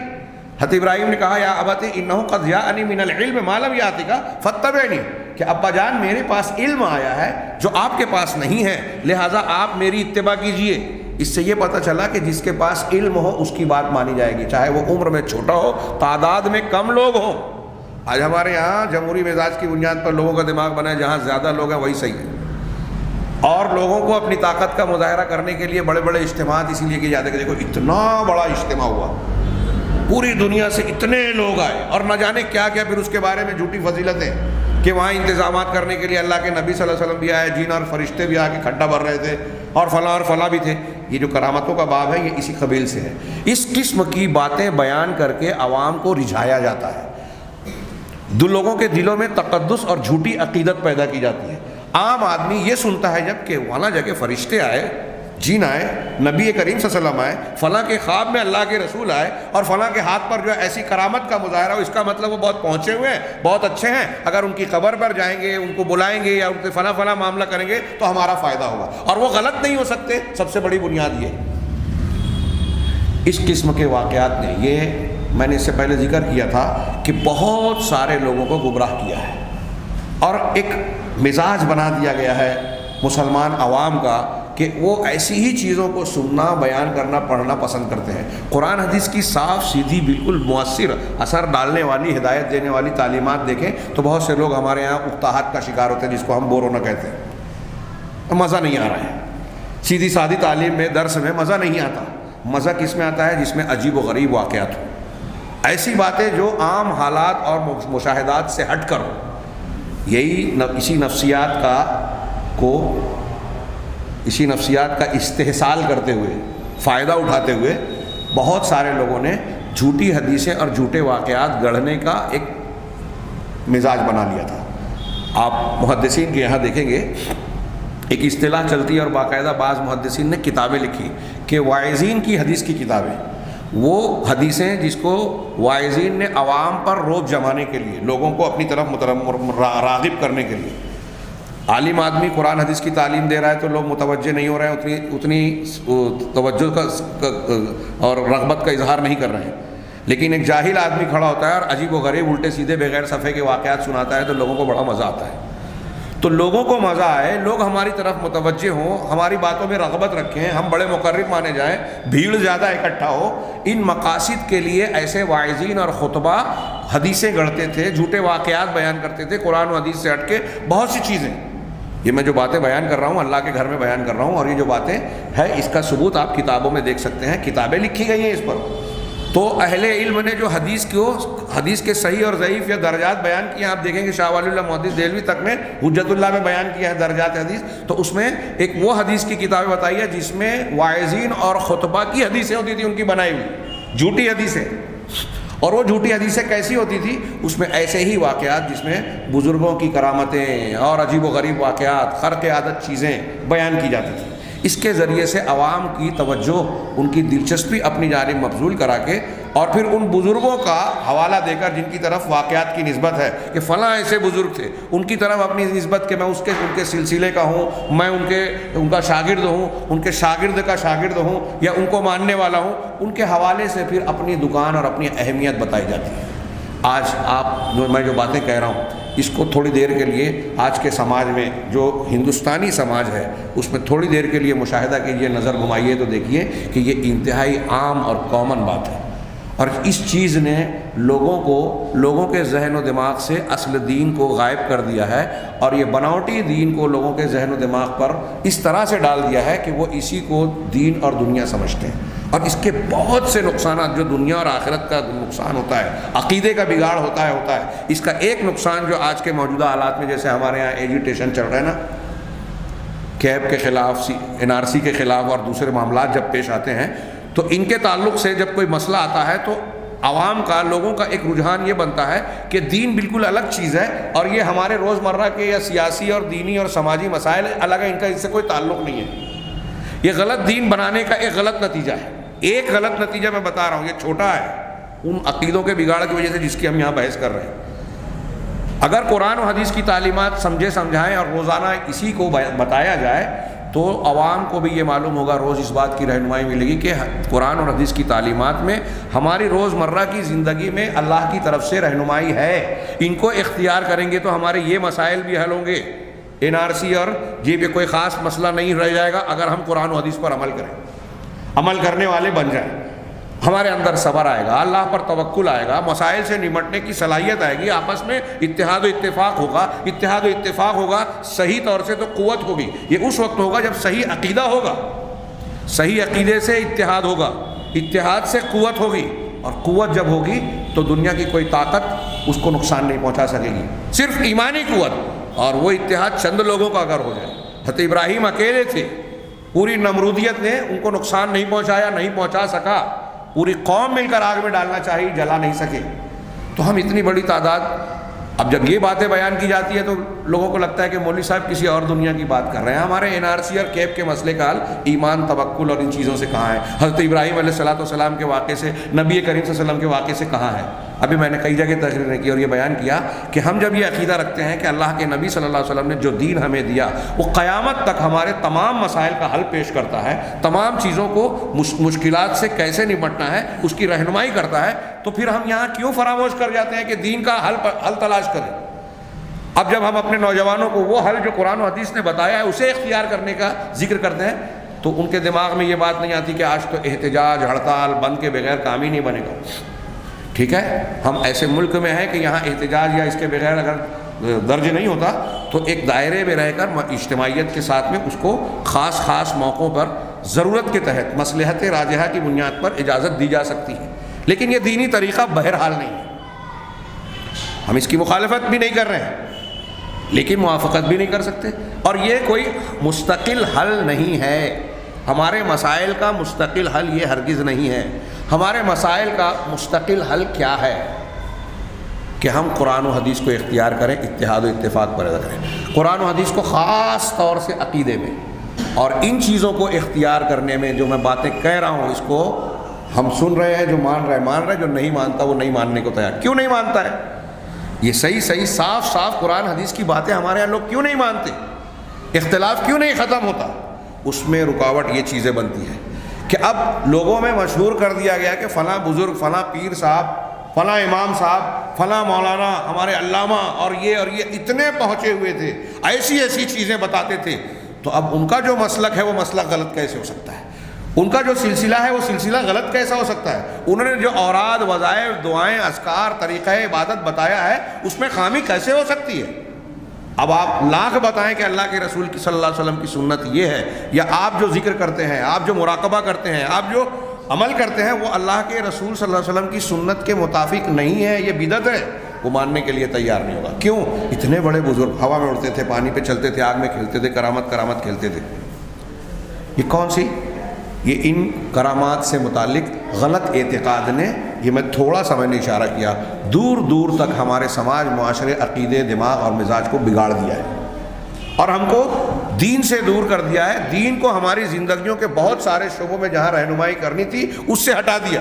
حضرت ابراہیم نے کہا یا ابت انہ قد جاءنی من العلم ما لم یاتک فاتبعنی، کہ ابا جان میرے پاس علم آیا ہے جو آپ کے پاس نہیں ہے، لہٰذا آپ میری اتباع کیجئے۔ اس سے یہ پتہ چلا کہ جس کے پاس علم ہو اس کی بات مانی جائے گی، چاہے وہ عمر میں چھوٹا ہو، تعداد میں کم لوگ ہوں۔ آج ہمارے یہاں جمہوری مزاج کی بنیاد پر لوگوں کا دماغ بنا ہے، جہاں زیادہ لوگ ہیں وہی صحیح ہے، اور لوگوں کو اپنی طاقت کا مظاہرہ کرنے کے لیے بڑے بڑے اجتماعات اسی لیے کیے جاتے ہیں کہ دیکھو اتنا بڑا اجتماع ہوا، پوری دنیا سے اتنے لوگ آئے، اور نہ جانے کیا کیا پھر اس کے بارے میں جھوٹی فضیلتیں کہ وہاں انتظامات کرنے کے لیے اللہ کے نبی صلی اللہ علیہ وسلم بھی آئے، جن اور فرشتے بھی آ کے کھڈا بھر رہے تھے، اور فلاں بھی تھے۔ یہ جو کرامتوں کا باب ہے یہ اسی قبیل سے ہے۔ اس قسم کی باتیں بیان کر کے عوام کو رجھایا جاتا ہے، دو لوگوں کے دلوں میں تقدس اور جھوٹی عقیدت پیدا کی جاتی ہے۔ عام آدمی یہ سنتا ہے جب کہ وہاں جا کے فرشتے آئے، جن آئے، نبی کریم صلی اللہ علیہ وسلم آئے، فلاں کے خواب میں اللہ کے رسول آئے، اور فلاں کے ہاتھ پر جو ہے ایسی کرامت کا مظاہرہ ہو، اس کا مطلب وہ بہت پہنچے ہوئے ہیں، بہت اچھے ہیں، اگر ان کی قبر پر جائیں گے، ان کو بلائیں گے یا ان سے فلاں معاملہ کریں گے تو ہمارا فائدہ ہوگا، اور وہ غلط نہیں ہو سکتے۔ سب سے بڑی بنیاد یہ اس قسم کے واقعات نے، یہ میں نے اس سے پہلے ذکر کیا تھا کہ بہت سارے لوگوں کو گمراہ کیا ہے، اور ایک مزاج بنا دیا گیا ہے مسلمان عوام کا کہ وہ ایسی ہی چیزوں کو سننا، بیان کرنا، پڑھنا پسند کرتے ہیں۔ قرآن حدیث کی صاف سیدھی بالکل مؤثر اثر ڈالنے والی، ہدایت دینے والی تعلیمات دیکھیں تو بہت سے لوگ ہمارے یہاں اقتحاط کا شکار ہوتے ہیں، جس کو ہم بورونا کہتے ہیں۔ مزہ نہیں آ رہا ہے، سیدھی سادھی تعلیم میں، درس میں مزہ نہیں آتا۔ مزہ کس میں آتا ہے؟ جس میں عجیب و غریب واقعات ہوں، ایسی باتیں جو عام حالات اور مشاہدات سے ہٹ کر ہو۔ اسی نفسیات کا استحصال کرتے ہوئے، فائدہ اٹھاتے ہوئے بہت سارے لوگوں نے جھوٹی حدیثیں اور جھوٹے واقعات گڑھنے کا ایک مزاج بنا لیا تھا۔ آپ محدثین کے یہاں دیکھیں گے ایک اصطلاح چلتی ہے، اور باقاعدہ بعض محدثین نے کتابیں لکھی کہ واعظین کی حدیث کی کتابیں، وہ حدیثیں جس کو واعظین نے عوام پر روب جمانے کے لیے، لوگوں کو اپنی طرف راغب کرنے کے لیے، عالم آدمی قرآن حدیث کی تعلیم دے رہا ہے تو لوگ متوجہ نہیں ہو رہے ہیں، اتنی توجہ کا اور رغبت کا اظہار نہیں کر رہے ہیں، لیکن ایک جاہل آدمی کھڑا ہوتا ہے اور عجیب و غریب الٹے سیدھے بغیر صفحے کے واقعات سناتا ہے تو لوگوں کو بڑا مزہ آتا ہے۔ تو لوگوں کو مزہ آئے، لوگ ہماری طرف متوجہ ہوں، ہماری باتوں میں رغبت رکھیں، ہم بڑے مقرب مانے جائیں، بھیڑ زیادہ اکٹھا ہو، ان مقاصد کے لیے ایسے واعظین اور خطبہ حدیثیں گڑھتے تھے، جھوٹے واقعات بیان کرتے تھے، قرآن و حدیث سے ہٹ کے بہت سی چیزیں۔ یہ میں جو باتیں بیان کر رہا ہوں اللہ کے گھر میں بیان کر رہا ہوں، اور یہ جو باتیں ہیں اس کا ثبوت آپ کتابوں میں دیکھ سکتے ہیں، کتابیں لکھی گئی ہیں اس پر۔ تو اہل علم نے جو حدیث کے صحیح اور ضعیف یا درجات بیان کیے ہیں، آپ دیکھیں گے شاہ ولی اللہ محدث دہلوی تک نے حجت اللہ میں بیان کیا ہے درجات حدیث، تو اس میں ایک وہ حدیث کی کتابیں بتائی ہے جس میں واعظین اور خطبہ کی حدیثیں ہوتی تھی ان کی بنائی ہوئی، جھوٹی حدیثیں، اور وہ جھوٹی حدیثیں کیسی ہوتی تھی؟ اس میں ایسے ہی واقعات جس میں بزرگوں کی کرامتیں اور عجیب و غریب واقعات، خرق عادت چیزیں بیان کی جاتی تھیں۔ اس کے ذریعے سے عوام کی توجہ، ان کی دلچسپی اپنی جانب مبذول کرا کے، اور پھر ان بزرگوں کا حوالہ دے کر جن کی طرف واقعات کی نسبت ہے کہ فلاں ایسے بزرگ تھے، ان کی طرف اپنی نسبت کہ میں ان کے سلسلے کا ہوں، میں ان کا شاگرد ہوں، ان کے شاگرد کا شاگرد ہوں، یا ان کو ماننے والا ہوں، ان کے حوالے سے پھر اپنی دکان اور اپنی اہمیت بتائی جاتی ہے۔ آج میں جو باتیں کہہ رہا ہوں اس کو تھوڑی دیر کے لیے آج کے سماج میں، جو ہندوستانی سماج ہے، اس میں تھوڑی دیر کے لیے مشاہدہ کیجئے، نظر گھمائیے تو دیکھیے کہ یہ انتہائی عام اور کامن بات ہے، اور اس چیز نے لوگوں کے ذہن و دماغ سے اصل دین کو غائب کر دیا ہے، اور یہ بناوٹی دین کو لوگوں کے ذہن و دماغ پر اس طرح سے ڈال دیا ہے کہ وہ اسی کو دین اور دنیا سمجھتے ہیں، اور اس کے بہت سے نقصانات، جو دنیا اور آخرت کا نقصان ہوتا ہے، عقیدے کا بگاڑ ہوتا ہے۔ اس کا ایک نقصان جو آج کے موجودہ حالات میں، جیسے ہمارے یہاں ایجیٹیشن چل رہا ہے نا، کیب کے خلاف، NRC کے خلاف اور دوسرے معاملات جب پیش آتے ہیں، تو ان کے تعلق سے جب کوئی مسئلہ آتا ہے تو عوام کا، لوگوں کا ایک رجحان یہ بنتا ہے کہ دین بالکل الگ چیز ہے، اور یہ ہمارے روزمرہ کے یا سیاسی اور دینی اور سماجی مسائل الگ ہیں، ان کا اس سے کوئی تعلق نہیں ہے۔ یہ غلط دین بنانے کا ایک غلط نتیجہ ہے۔ ایک غلط نتیجہ میں بتا رہا ہوں، یہ چھوٹا ہے ان عقیدوں کے بگاڑ کی وجہ سے جس کی ہم یہاں بحث کر رہے ہیں۔ اگر قرآن و حدیث کی تعلیمات سمجھائیں اور روزانہ اسی کو بتایا جائے تو عوام کو بھی یہ معلوم ہوگا، روز اس بات کی رہنمائی ملے گی کہ قرآن اور حدیث کی تعلیمات میں ہماری روزمرہ کی زندگی میں اللہ کی طرف سے رہنمائی ہے، ان کو اختیار کریں گے تو ہمارے یہ مسائل بھی حل ہوں گے۔ NRC اور یہ بھی کوئی خاص مسئلہ نہیں رہ جائے گا اگر ہم قرآن و حدیث پر عمل کریں، عمل کرنے والے بن جائیں، ہمارے اندر صبر آئے گا، اللہ پر توکل آئے گا، مسائل سے نمٹنے کی صلاحیت آئے گی، آپس میں اتحاد و اتفاق ہوگا، صحیح طور سے تو قوت ہوگی۔ یہ اس وقت ہوگا جب صحیح عقیدہ ہوگا، صحیح عقیدے سے اتحاد ہوگا، اتحاد سے قوت ہوگی، اور قوت جب ہوگی تو دنیا کی کوئی طاقت اس کو نقصان نہیں پہنچا سکے گی، صرف ایمانی قوت۔ اور وہ اتحاد چند لوگوں کا اگر ہو جائے، حضرت ابراہیم اکیلے تھے، پوری نمرودیت نے ان کو نقصان نہیں پہنچایا، نہیں پہنچا سکا، پوری قوم مل کر آگ میں ڈالنا چاہیے، جلا نہیں سکے۔ تو ہم اتنی بڑی تعداد، اب جب یہ باتیں بیان کی جاتی ہے تو لوگوں کو لگتا ہے کہ مولوی صاحب کسی اور دنیا کی بات کر رہے ہیں۔ ہمارے NRC اور کیب کے مسئلے کا حل ایمان، توکل اور ان چیزوں سے کہاں ہے؟ حضرت ابراہیم علیہ السلام کے واقعے سے، نبی کریم صلی اللہ علیہ وسلم کے واقعے سے کہاں ہے؟ ابھی میں نے کئی جگہ تقریریں کی اور یہ بیان کیا کہ ہم جب یہ عقیدہ رکھتے ہیں کہ اللہ کے نبی صلی اللہ علیہ وسلم نے جو دین ہمیں دیا وہ قیامت تک ہمارے تمام مسائل کا حل پیش کرتا ہے، تمام چیزوں کو، مشکلات سے کیسے نمٹنا ہے اس کی رہنمائی کرتا ہے، تو پھر ہم یہاں کیوں فراموش کر جاتے ہیں کہ دین کا حل تلاش کریں؟ اب جب ہم اپنے نوجوانوں کو وہ حل جو قرآن و حدیث نے بتایا ہے اسے اختیار کرنے کا ذکر کرتے ہیں تو ان کے دماغ میں یہ بات نہیں آتی کہ آج تو احتجاج، ہڑتال، بند کے بغیر کام ہی نہیں بنے گا۔ ٹھیک ہے، ہم ایسے ملک میں ہیں کہ یہاں احتجاج یا اس کے بغیر اگر درج نہیں ہوتا تو ایک دائرے میں رہ کر اجتماعیت کے ساتھ میں اس کو خاص موقعوں پر ضرورت کے تحت مصلحت راجحہ کی بنیاد پر اجازت دی جا سکتی ہے، لیکن یہ دینی طریقہ بہرحال نہیں ہے۔ ہم اس کی مخالفت بھی نہیں کر رہے ہیں لیکن موافقت بھی نہیں کر سکتے، اور یہ کوئی مستقل حل نہیں ہے، ہمارے مسائل کا مستقل حل یہ ہرگز نہیں ہے۔ ہمارے مسائل کا مستقل حل کیا ہے کہ ہم قرآن و حدیث کو اختیار کریں، اتحاد و اتفاق پر کریں، قرآن و حدیث کو خاص طور سے عقیدے میں، اور ان چیزوں کو اختیار کرنے میں جو میں باتیں کہہ رہا ہوں اس کو ہم سن رہے ہیں، جو مان رہا ہے، جو نہیں مانتا وہ نہیں ماننے کو تیار۔ کیوں نہیں مانتا ہے؟ یہ صحیح صاف قرآن حدیث کی باتیں ہمارے یہاں لوگ کیوں نہیں مانتے؟ اختلاف کیوں نہیں ختم ہوتا؟ اس میں رکاوٹ یہ چیزیں بنتی ہیں کہ اب لوگوں میں مشہور کر دیا گیا کہ فلاں بزرگ، فلاں پیر صاحب، فلاں امام صاحب، فلاں مولانا، ہمارے علامہ اور یہ اتنے پہنچے ہوئے تھے، ایسی چیزیں بتاتے تھے، تو اب ان کا جو مسلک ہے وہ مسلک غلط کیسے ہو سکتا ہے؟ ان کا جو سلسلہ ہے وہ سلسلہ غلط کیسا ہو سکتا ہے؟ انہوں نے جو اوراد، وظائف، دعائیں، اذکار، طریقہ عبادت بتایا ہے اس میں خامی کیسے ہو سکتی ہے؟ اب آپ لاکھ بتائیں کہ اللہ کے رسول کی صلی اللہ علیہ وسلم کی سنت یہ ہے، یا آپ جو ذکر کرتے ہیں، آپ جو مراقبہ کرتے ہیں، آپ جو عمل کرتے ہیں وہ اللہ کے رسول صلی اللہ علیہ وسلم کی سنت کے مطابق نہیں ہے، یہ بدعت ہے، وہ ماننے کے لیے تیار نہیں ہوگا۔ کیوں؟ اتنے بڑے بزرگ ہوا میں اڑتے تھے، پانی پہ چلتے تھے، آگ میں کھیلتے تھے، کرامت کھیلتے تھے، یہ کون سی؟ یہ ان کرامات سے متعلق غلط اعتقاد نے یہ میں تھوڑا سا میں نے اشارہ کیا، دور دور تک ہمارے سماج، معاشرے، عقیدے، دماغ اور مزاج کو بگاڑ دیا ہے اور ہم کو دین سے دور کر دیا ہے. دین کو ہماری زندگیوں کے بہت سارے شعبوں میں جہاں رہنمائی کرنی تھی اس سے ہٹا دیا.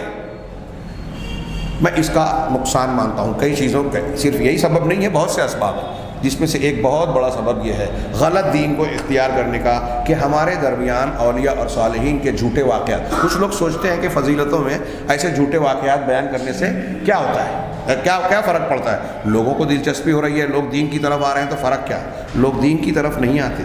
میں اس کا نقصان مانتا ہوں. کئی چیزوں کا صرف یہی سبب نہیں ہے، بہت سے اسباب ہیں، جس میں سے ایک بہت بڑا سبب یہ ہے غلط دین کو اختیار کرنے کا کہ ہمارے درمیان اولیاء اور صالحین کے جھوٹے واقعات. کچھ لوگ سوچتے ہیں کہ فضیلتوں میں ایسے جھوٹے واقعات بیان کرنے سے کیا ہوتا ہے، کیا فرق پڑتا ہے. لوگوں کو دلچسپی ہو رہی ہے، لوگ دین کی طرف آ رہے ہیں، تو فرق کیا؟ لوگ دین کی طرف نہیں آتے.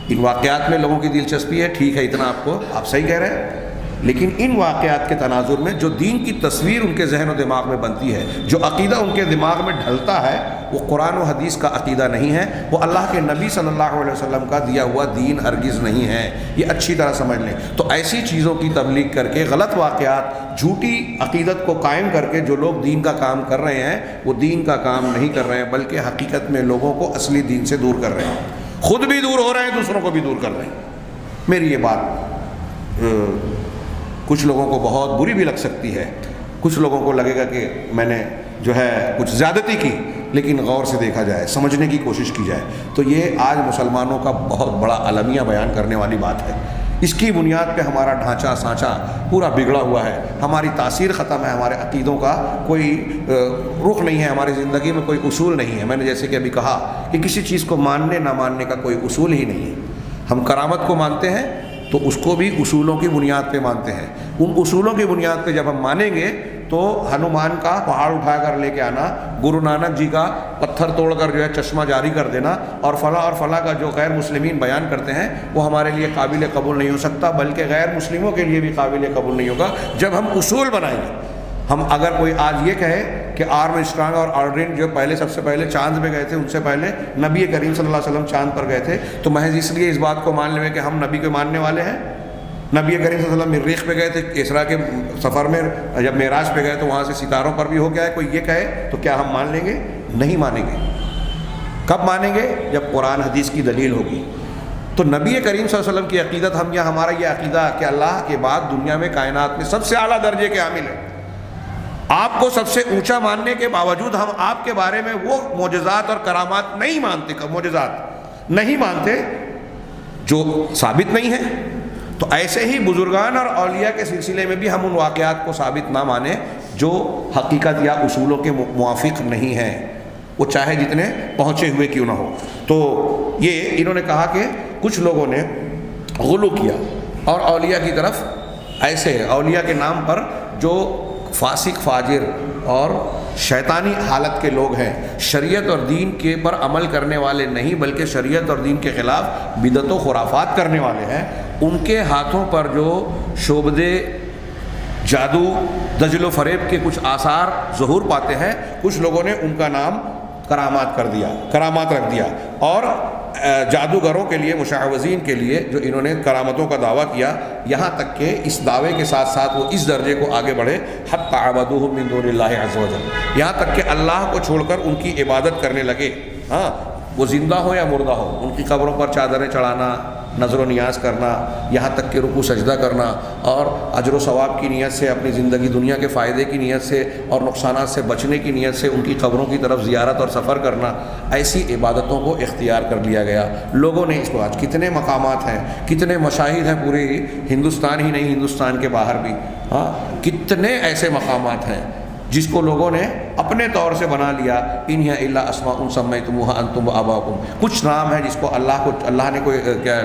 ان واقعات میں لوگوں کی دلچسپی ہے، ٹھیک ہے، اتنا آپ صحیح کہہ رہے ہیں، لیکن ان واقعات کے تناظر میں جو دین کی تصویر ان کے ذہن و دماغ میں بنتی ہے، جو عقیدہ ان کے دماغ میں ڈھلتا ہے، وہ قرآن و حدیث کا عقیدہ نہیں ہے، وہ اللہ کے نبی صلی اللہ علیہ وسلم کا دیا ہوا دین ہرگز نہیں ہے. یہ اچھی طرح سمجھ لیں. تو ایسی چیزوں کی تبلیغ کر کے، غلط واقعات، جھوٹی عقیدت کو قائم کر کے جو لوگ دین کا کام کر رہے ہیں، وہ دین کا کام نہیں کر رہے ہیں، بلکہ حقیقت میں لوگوں کو اصلی دین سے دور کر رہے ہیں. خود بھی دور ہو رہے ہیں، دوسروں کو بھی دور کر رہے ہیں. میری یہ بات کچھ لوگوں کو بہت بری بھی لگ سکتی ہے، کچھ لوگوں کو لگے گا کہ میں نے جو ہے کچھ زیادتی کی، لیکن غور سے دیکھا جائے، سمجھنے کی کوشش کی جائے تو یہ آج مسلمانوں کا بہت بڑا المیہ بیان کرنے والی بات ہے. اس کی بنیاد پہ ہمارا ڈھانچہ سانچہ پورا بگڑا ہوا ہے، ہماری تاثیر ختم ہے، ہمارے عقیدوں کا کوئی رخ نہیں ہے، ہماری زندگی میں کوئی اصول نہیں ہے. میں نے جیسے کہ ابھی کہا کہ کسی چیز کو ماننے نہ ماننے کا کوئی اصول ہی نہیں ہے. ہم کرامت کو مانتے ہیں تو اس کو بھی اصولوں کی بنیاد پہ مانتے ہیں. ان اصولوں کی بنیاد پہ جب ہم مانیں گے تو ہنومان کا پہاڑ اٹھا کر لے کے آنا، گرو نانک جی کا پتھر توڑ کر جو ہے چشمہ جاری کر دینا، اور فلاں کا جو غیر مسلمین بیان کرتے ہیں، وہ ہمارے لیے قابل قبول نہیں ہو سکتا، بلکہ غیر مسلموں کے لیے بھی قابل قبول نہیں ہوگا جب ہم اصول بنائیں گے. ہم اگر کوئی آج یہ کہے کہ آرم اسٹرانگ اور آلڈرن جو سب سے پہلے چاند پہ گئے تھے، ان سے پہلے نبی کریم صلی اللہ علیہ وسلم چاند پر گئے تھے، تو محض اس لیے اس بات کو مان لیں کہ ہم نبی کے ماننے والے ہیں. نبی کریم صلی اللہ علیہ وسلم مریخ پہ گئے تھے، اسرا کے سفر میں جب معراج پہ گئے تو وہاں سے ستاروں پر بھی ہو گیا ہے. کوئی یہ کہے تو کیا ہم مان لیں گے؟ نہیں مانیں گے. کب مانیں گے؟ جب قرآن حدیث کی دلیل ہوگی. تو نبی کریم صلی اللہ علیہ وسلم کی عقیدت ہمارا یہ عقیدہ کہ اللہ کے بعد دنیا میں کائنات میں سب سے اعلیٰ درجے کے حامل ہیں. آپ کو سب سے اونچا ماننے کے باوجود ہم آپ کے بارے میں وہ معجزات اور کرامات نہیں مانتے، معجزات نہیں مانتے جو ثابت نہیں ہیں. تو ایسے ہی بزرگان اور اولیاء کے سلسلے میں بھی ہم ان واقعات کو ثابت نہ مانیں جو حقیقت یا اصولوں کے موافق نہیں ہیں، وہ چاہے جتنے پہنچے ہوئے کیوں نہ ہو. تو یہ انہوں نے کہا کہ کچھ لوگوں نے غلو کیا اور اولیاء کی طرف ایسے اولیاء کے نام پر جو فاسق فاجر اور شیطانی حالت کے لوگ ہیں، شریعت اور دین کے پر عمل کرنے والے نہیں بلکہ شریعت اور دین کے خلاف بدعت و خرافات کرنے والے ہیں، ان کے ہاتھوں پر جو شعبدے جادو دجل و فریب کے کچھ آثار ظہور پاتے ہیں، کچھ لوگوں نے ان کا نام کرامات کر دیا، کرامات رکھ دیا، اور جادوگروں کے لیے، مشعوذین کے لیے جو انہوں نے کرامتوں کا دعویٰ کیا، یہاں تک کہ اس دعوے کے ساتھ ساتھ وہ اس درجے کو آگے بڑھے حتی عبدوہم من دون اللہ عز وجل، یہاں تک کہ اللہ کو چھوڑ کر ان کی عبادت کرنے لگے. ہاں، وہ زندہ ہو یا مردہ ہو، ان کی قبروں پر چادریں چڑھانا، نظر و نیاز کرنا، یہاں تک کہ رکوع سجدہ کرنا، اور اجر و ثواب کی نیت سے، اپنی زندگی دنیا کے فائدے کی نیت سے اور نقصانات سے بچنے کی نیت سے ان کی قبروں کی طرف زیارت اور سفر کرنا، ایسی عبادتوں کو اختیار کر لیا گیا. لوگوں نے اس کو آج کتنے مقامات ہیں، کتنے مشاہد ہیں، پورے ہندوستان ہی نہیں، ہندوستان کے باہر بھی، ہاں کتنے ایسے مقامات ہیں جس کو لوگوں نے اپنے طور سے بنا لیا. ان ہی الا اسماء سمیتموها انتم وآباؤکم، کچھ نام ہے جس کو اللہ نے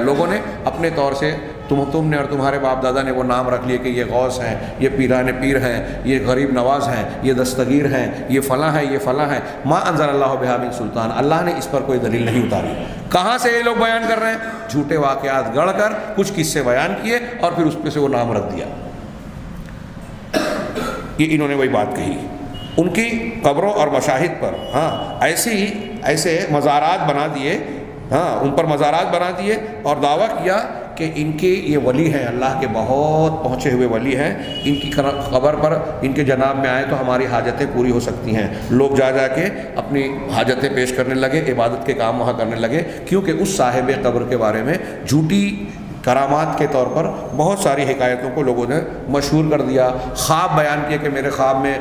لوگوں نے اپنے طور سے، تم نے اور تمہارے باپ دادا نے وہ نام رکھ لیے کہ یہ غوث ہیں، یہ پیران پیر ہیں، یہ غریب نواز ہیں، یہ دستگیر ہیں، یہ فلاں ہیں، یہ فلاں ہیں. ما انزل اللہ بہا من سلطان، اللہ نے اس پر کوئی دلیل نہیں اتاری. کہاں سے یہ لوگ بیان کر رہے ہیں؟ جھوٹے واقعات گڑھ کر کچھ قصے بیان کیے اور پھر اس پہ سے وہ نام رکھ دیا. یہ انہوں نے وہی بات کہی ان کی قبروں اور مشاہد پر. ہاں، ایسے مزارات بنا دیے، ہاں ان پر مزارات بنا دیے اور دعویٰ کیا کہ ان کے یہ ولی ہیں، اللہ کے بہت پہنچے ہوئے ولی ہیں، ان کی قبر پر ان کے جناب میں آئے تو ہماری حاجتیں پوری ہو سکتی ہیں. لوگ جا کے اپنی حاجتیں پیش کرنے لگے، عبادت کے کام وہاں کرنے لگے، کیونکہ اس صاحب قبر کے بارے میں جھوٹی کرامات کے طور پر بہت ساری حکایتوں کو لوگوں نے مشہور کر دیا. خواب بیان کیا کہ میرے خواب میں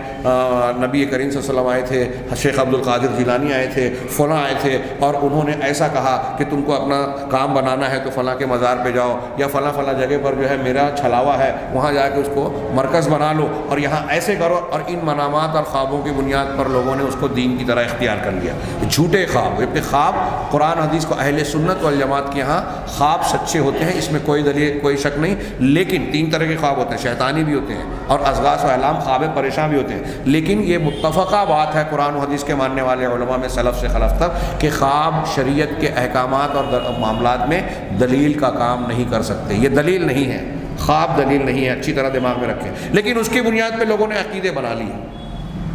نبی کریم صلی اللہ علیہ وسلم آئے تھے, شیخ عبد القادر جیلانی آئے تھے, فلاں آئے تھے, اور انہوں نے ایسا کہا کہ تم کو اپنا کام بنانا ہے تو فلاں کے مزار پہ جاؤ, یا فلاں فلاں جگہ پر جو ہے میرا چھلاوا ہے وہاں جا کے اس کو مرکز بنا لو, اور یہاں ایسے کرو. اور ان منامات اور خوابوں کی بنیاد پر لوگوں نے اس کو دین کی طرح اختیار کر لیا. جھوٹے خواب, جبکہ خواب قرآن حدیث کو اہل سنت والجماعت کے یہاں خواب سچے ہوتے ہیں, اس میں کوئی دلیل کوئی شک نہیں. لیکن 3 طرح کے خواب ہوتے ہیں, شیطانی بھی ہوتے ہیں اور اضغاث و احلام خواب پریشان بھی ہوتے ہیں. لیکن یہ متفقہ بات ہے قرآن و حدیث کے ماننے والے علماء میں سلف سے خلف تک کہ خواب شریعت کے احکامات اور معاملات میں دلیل کا کام نہیں کر سکتے. یہ دلیل نہیں ہے, خواب دلیل نہیں ہے, اچھی طرح دماغ میں رکھیں. لیکن اس کی بنیاد پہ لوگوں نے عقیدے بنا لیے.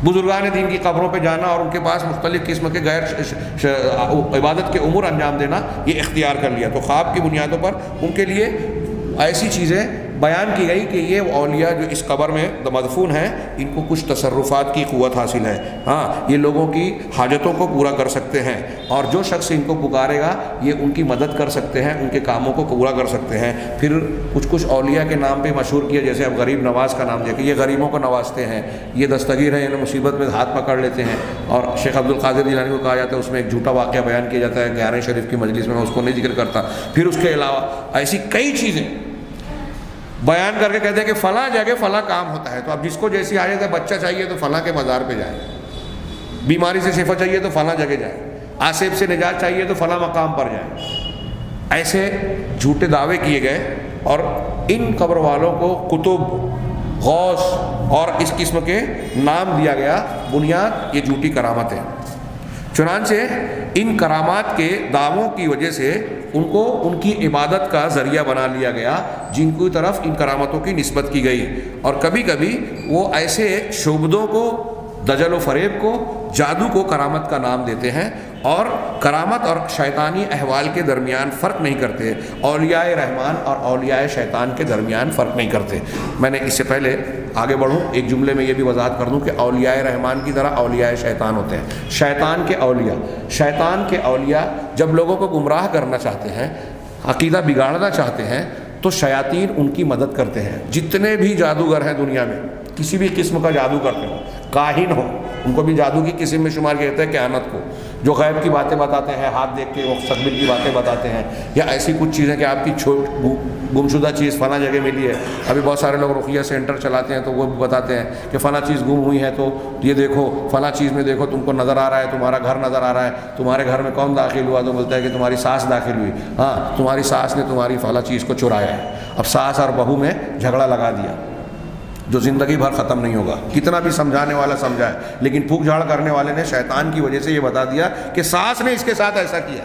بزرگان دین کی قبروں پہ جانا اور ان کے پاس مختلف قسم کے غیر عبادت کے امور انجام دینا یہ اختیار کر لیا. تو خواب کی بنیادوں پر ان کے لیے ایسی چیزیں بیان کی گئی کہ یہ اولیاء جو اس قبر میں مدفون ہیں ان کو کچھ تصرفات کی قوت حاصل ہے. ہاں, یہ لوگوں کی حاجتوں کو پورا کر سکتے ہیں, اور جو شخص ان کو پکارے گا یہ ان کی مدد کر سکتے ہیں, ان کے کاموں کو پورا کر سکتے ہیں. پھر کچھ اولیاء کے نام پہ مشہور کیا, جیسے اب غریب نواز کا نام دیا کہ یہ غریبوں کو نوازتے ہیں, یہ دستگیر ہیں, انہیں مصیبت میں ہاتھ پکڑ لیتے ہیں. اور شیخ عبد القادر جیلانی کو کہا جاتا ہے, اس میں ایک جھوٹا واقعہ بیان کیا جاتا ہے 11 شریف کی مجلس میں, اس کو نہیں ذکر کرتا. پھر اس کے علاوہ ایسی کئی چیزیں بیان کر کے کہتے ہیں کہ فلاں جگہ فلاں کام ہوتا ہے. تو اب جس کو جیسی حاجت ہے, بچہ چاہیے تو فلاں کے مزار پہ جائے, بیماری سے شفا چاہیے تو فلاں جگہ جائے, آصف سے نجات چاہیے تو فلاں مقام پر جائے. ایسے جھوٹے دعوے کیے گئے اور ان قبر والوں کو قطب, غوث اور اس قسم کے نام دیا گیا. بنیاد یہ جھوٹی کرامت ہے. چنانچہ ان کرامات کے دعووں کی وجہ سے ان کو ان کی عبادت کا ذریعہ بنا لیا گیا, جن کی طرف ان کرامتوں کی نسبت کی گئی. اور کبھی کبھی وہ ایسے شعبدوں کو, دجل و فریب کو, جادو کو کرامت کا نام دیتے ہیں, اور کرامت اور شیطانی احوال کے درمیان فرق نہیں کرتے. اولیاء رحمان اور اولیاء شیطان کے درمیان فرق نہیں کرتے. میں نے اس سے پہلے آگے بڑھوں ایک جملے میں یہ بھی وضاحت کر دوں کہ اولیاء رحمان کی طرح اولیاء شیطان ہوتے ہیں. شیطان کے اولیاء جب لوگوں کو گمراہ کرنا چاہتے ہیں, عقیدہ بگاڑنا چاہتے ہیں, تو شیاطین ان کی مدد کرتے ہیں. جتنے بھی جادوگر ہیں دنیا میں, کسی بھی قسم کا جادو کرتے ہوں, کاہن ہو, ان کو بھی جادو کی قسم میں شمار کیا جاتا ہے. کہانت کو, جو غیب کی باتیں بتاتے ہیں, ہاتھ دیکھ کے مستقبل کی باتیں بتاتے ہیں, یا ایسی کچھ چیزیں کہ آپ کی گمشدہ چیز فلاں جگہ ملی ہے. ابھی بہت سارے لوگ رقیہ سینٹر چلاتے ہیں تو وہ بتاتے ہیں کہ فلاں چیز گم ہوئی ہے, تو یہ دیکھو فلاں چیز میں دیکھو, تم کو نظر آ رہا ہے, تمہارا گھر نظر آ رہا ہے, تمہارے گھر میں کون داخل ہوا, تو بولتا ہے کہ تمہاری ساس داخل ہوئی. ہاں, تمہاری ساس نے تمہاری فلاں چیز کو چرایا ہے. اب ساس اور بہو میں جھگڑا لگا دیا جو زندگی بھر ختم نہیں ہوگا. کتنا بھی سمجھانے والا سمجھائے, لیکن پھوک جھاڑ کرنے والے نے شیطان کی وجہ سے یہ بتا دیا کہ ساس نے اس کے ساتھ ایسا کیا.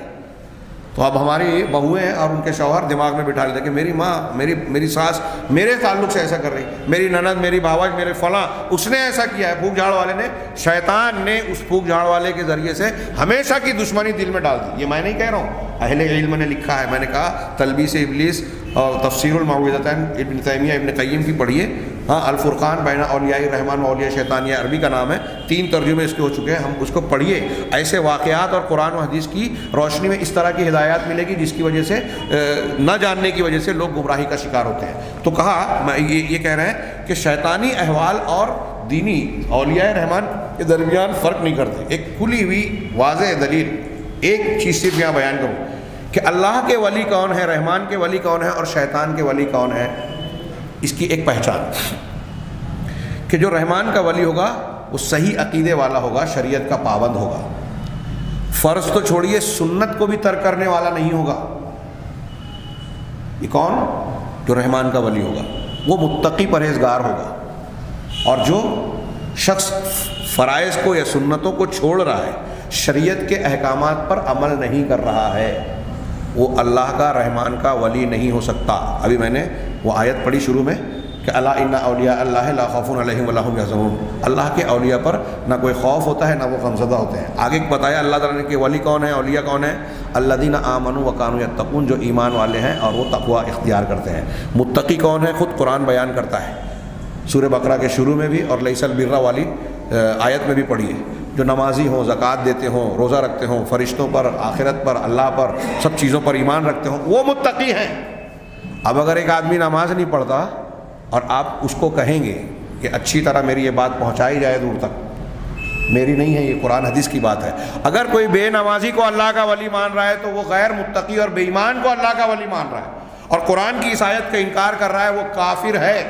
تو اب ہماری بہویں اور ان کے شوہر دماغ میں بٹھا لیتے کہ میری ماں, میری ساس میرے تعلق سے ایسا کر رہی, میری نند, میری بھاوج, میرے فلاں, اس نے ایسا کیا ہے. پھوک جھاڑ والے نے, شیطان نے اس پھوک جھاڑ والے کے ذریعے سے ہمیشہ کی دشمنی دل میں ڈال دی. یہ میں نہیں کہہ رہا ہوں, اہل علم نے لکھا ہے. میں نے کہا تلبیس ابلیس اور تفسیر المعوذتین ابن تیمیہ ابن قیم کی پڑھیے. ہاں, الفرقان بین اولیاء الرحمن و اولیاء شیطان, یہ عربی کا نام ہے. 3 ترجمے اس کے ہو چکے ہیں, ہم اس کو پڑھیے. ایسے واقعات اور قرآن و حدیث کی روشنی میں اس طرح کی ہدایات ملے گی جس کی وجہ سے نہ جاننے کی وجہ سے لوگ گمراہی کا شکار ہوتے ہیں. تو کہا یہ کہہ رہے ہیں کہ شیطانی احوال اور دینی اولیاء رحمان کے درمیان فرق نہیں کرتے. ایک کھلی ہوئی واضح دلیل ایک چیز صرف یہاں بیان کروں کہ اللہ کے ولی کون ہے, رحمان کے ولی کون ہے, اور شیطان کے ولی کون ہے. اس کی ایک پہچان کہ جو رحمان کا ولی ہوگا وہ صحیح عقیدے والا ہوگا, شریعت کا پابند ہوگا, فرض تو چھوڑیے سنت کو بھی ترک کرنے والا نہیں ہوگا. یہ کون؟ جو رحمان کا ولی ہوگا وہ متقی پرہیزگار ہوگا. اور جو شخص فرائض کو یا سنتوں کو چھوڑ رہا ہے, شریعت کے احکامات پر عمل نہیں کر رہا ہے, وہ اللہ کا رحمان کا ولی نہیں ہو سکتا. ابھی میں نے وہ آیت پڑھی شروع میں کہ الا ان اولیاء اللہ لا خوف علیہم ولا هم یحزنون. اللہ کے اولیاء پر نہ کوئی خوف ہوتا ہے نہ وہ غمزدہ ہوتے ہیں. آگے بتایا اللہ تعالیٰ نے کہ ولی کون ہے, اولیاء کون ہیں, الذین آمنوا وکانوا یتقون, جو ایمان والے ہیں اور وہ تقوی اختیار کرتے ہیں. متقی کون ہے, خود قرآن بیان کرتا ہے سورہ بقرہ کے شروع میں بھی اور لیس البر والی آیت میں بھی پڑھیے. جو نمازی ہوں, زکوٰۃ دیتے ہوں, روزہ رکھتے ہوں, فرشتوں پر, آخرت پر, اللہ پر, سب چیزوں پر ایمان رکھتے ہوں, وہ متقی ہیں. اب اگر ایک آدمی نماز نہیں پڑھتا اور آپ اس کو کہیں گے کہ اچھی طرح میری یہ بات پہنچائی جائے دور تک، میری نہیں ہے یہ قرآن حدیث کی بات ہے، اگر کوئی بے نمازی کو اللہ کا ولی مان رہا ہے تو وہ غیر متقی اور بے ایمان کو اللہ کا ولی مان رہا ہے، اور قرآن کی اس آیت کا انکار کر رہا ہے، وہ کافر ہے۔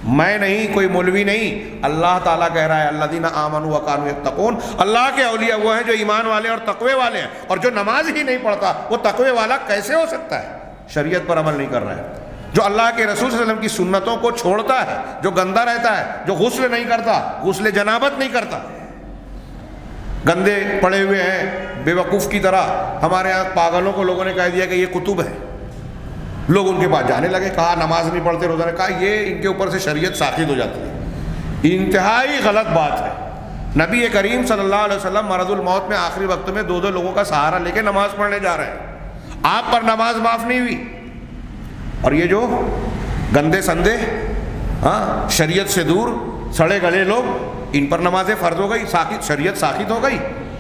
میں نہیں، کوئی مولوی نہیں، اللہ تعالیٰ کہہ رہا ہے الذین آمنوا وکانوا یتقون، اللہ کے اولیاء وہ ہیں جو ایمان والے اور تقوی والے ہیں، اور جو نماز ہی نہیں پڑھتا وہ تقوی والا کیسے ہو سکتا ہے؟ شریعت پر عمل نہیں کر رہا ہے، جو اللہ کے رسول صلی اللہ علیہ وسلم کی سنتوں کو چھوڑتا ہے، جو گندا رہتا ہے، جو غسل نہیں کرتا، غسل جنابت نہیں کرتا، گندے پڑے ہوئے ہیں بے وقوف کی طرح۔ ہمارے یہاں پاگلوں کو لوگوں نے کہہ دیا کہ یہ کتب ہے، لوگ ان کے پاس جانے لگے، کہا نماز نہیں پڑھتے، روزہ نہیں، کہا یہ ان کے اوپر سے شریعت ساخت ہو جاتی ہے۔ انتہائی غلط بات ہے۔ نبی کریم صلی اللہ علیہ وسلم مرض الموت میں آخری وقت میں دو لوگوں کا سہارا لے کے نماز پڑھنے جا رہے ہیں، آپ پر نماز معاف نہیں ہوئی، اور یہ جو گندے سندے شریعت سے دور سڑے گلے لوگ، ان پر نمازیں فرض ہو گئی، ساخت، شریعت ساخت ہو گئی۔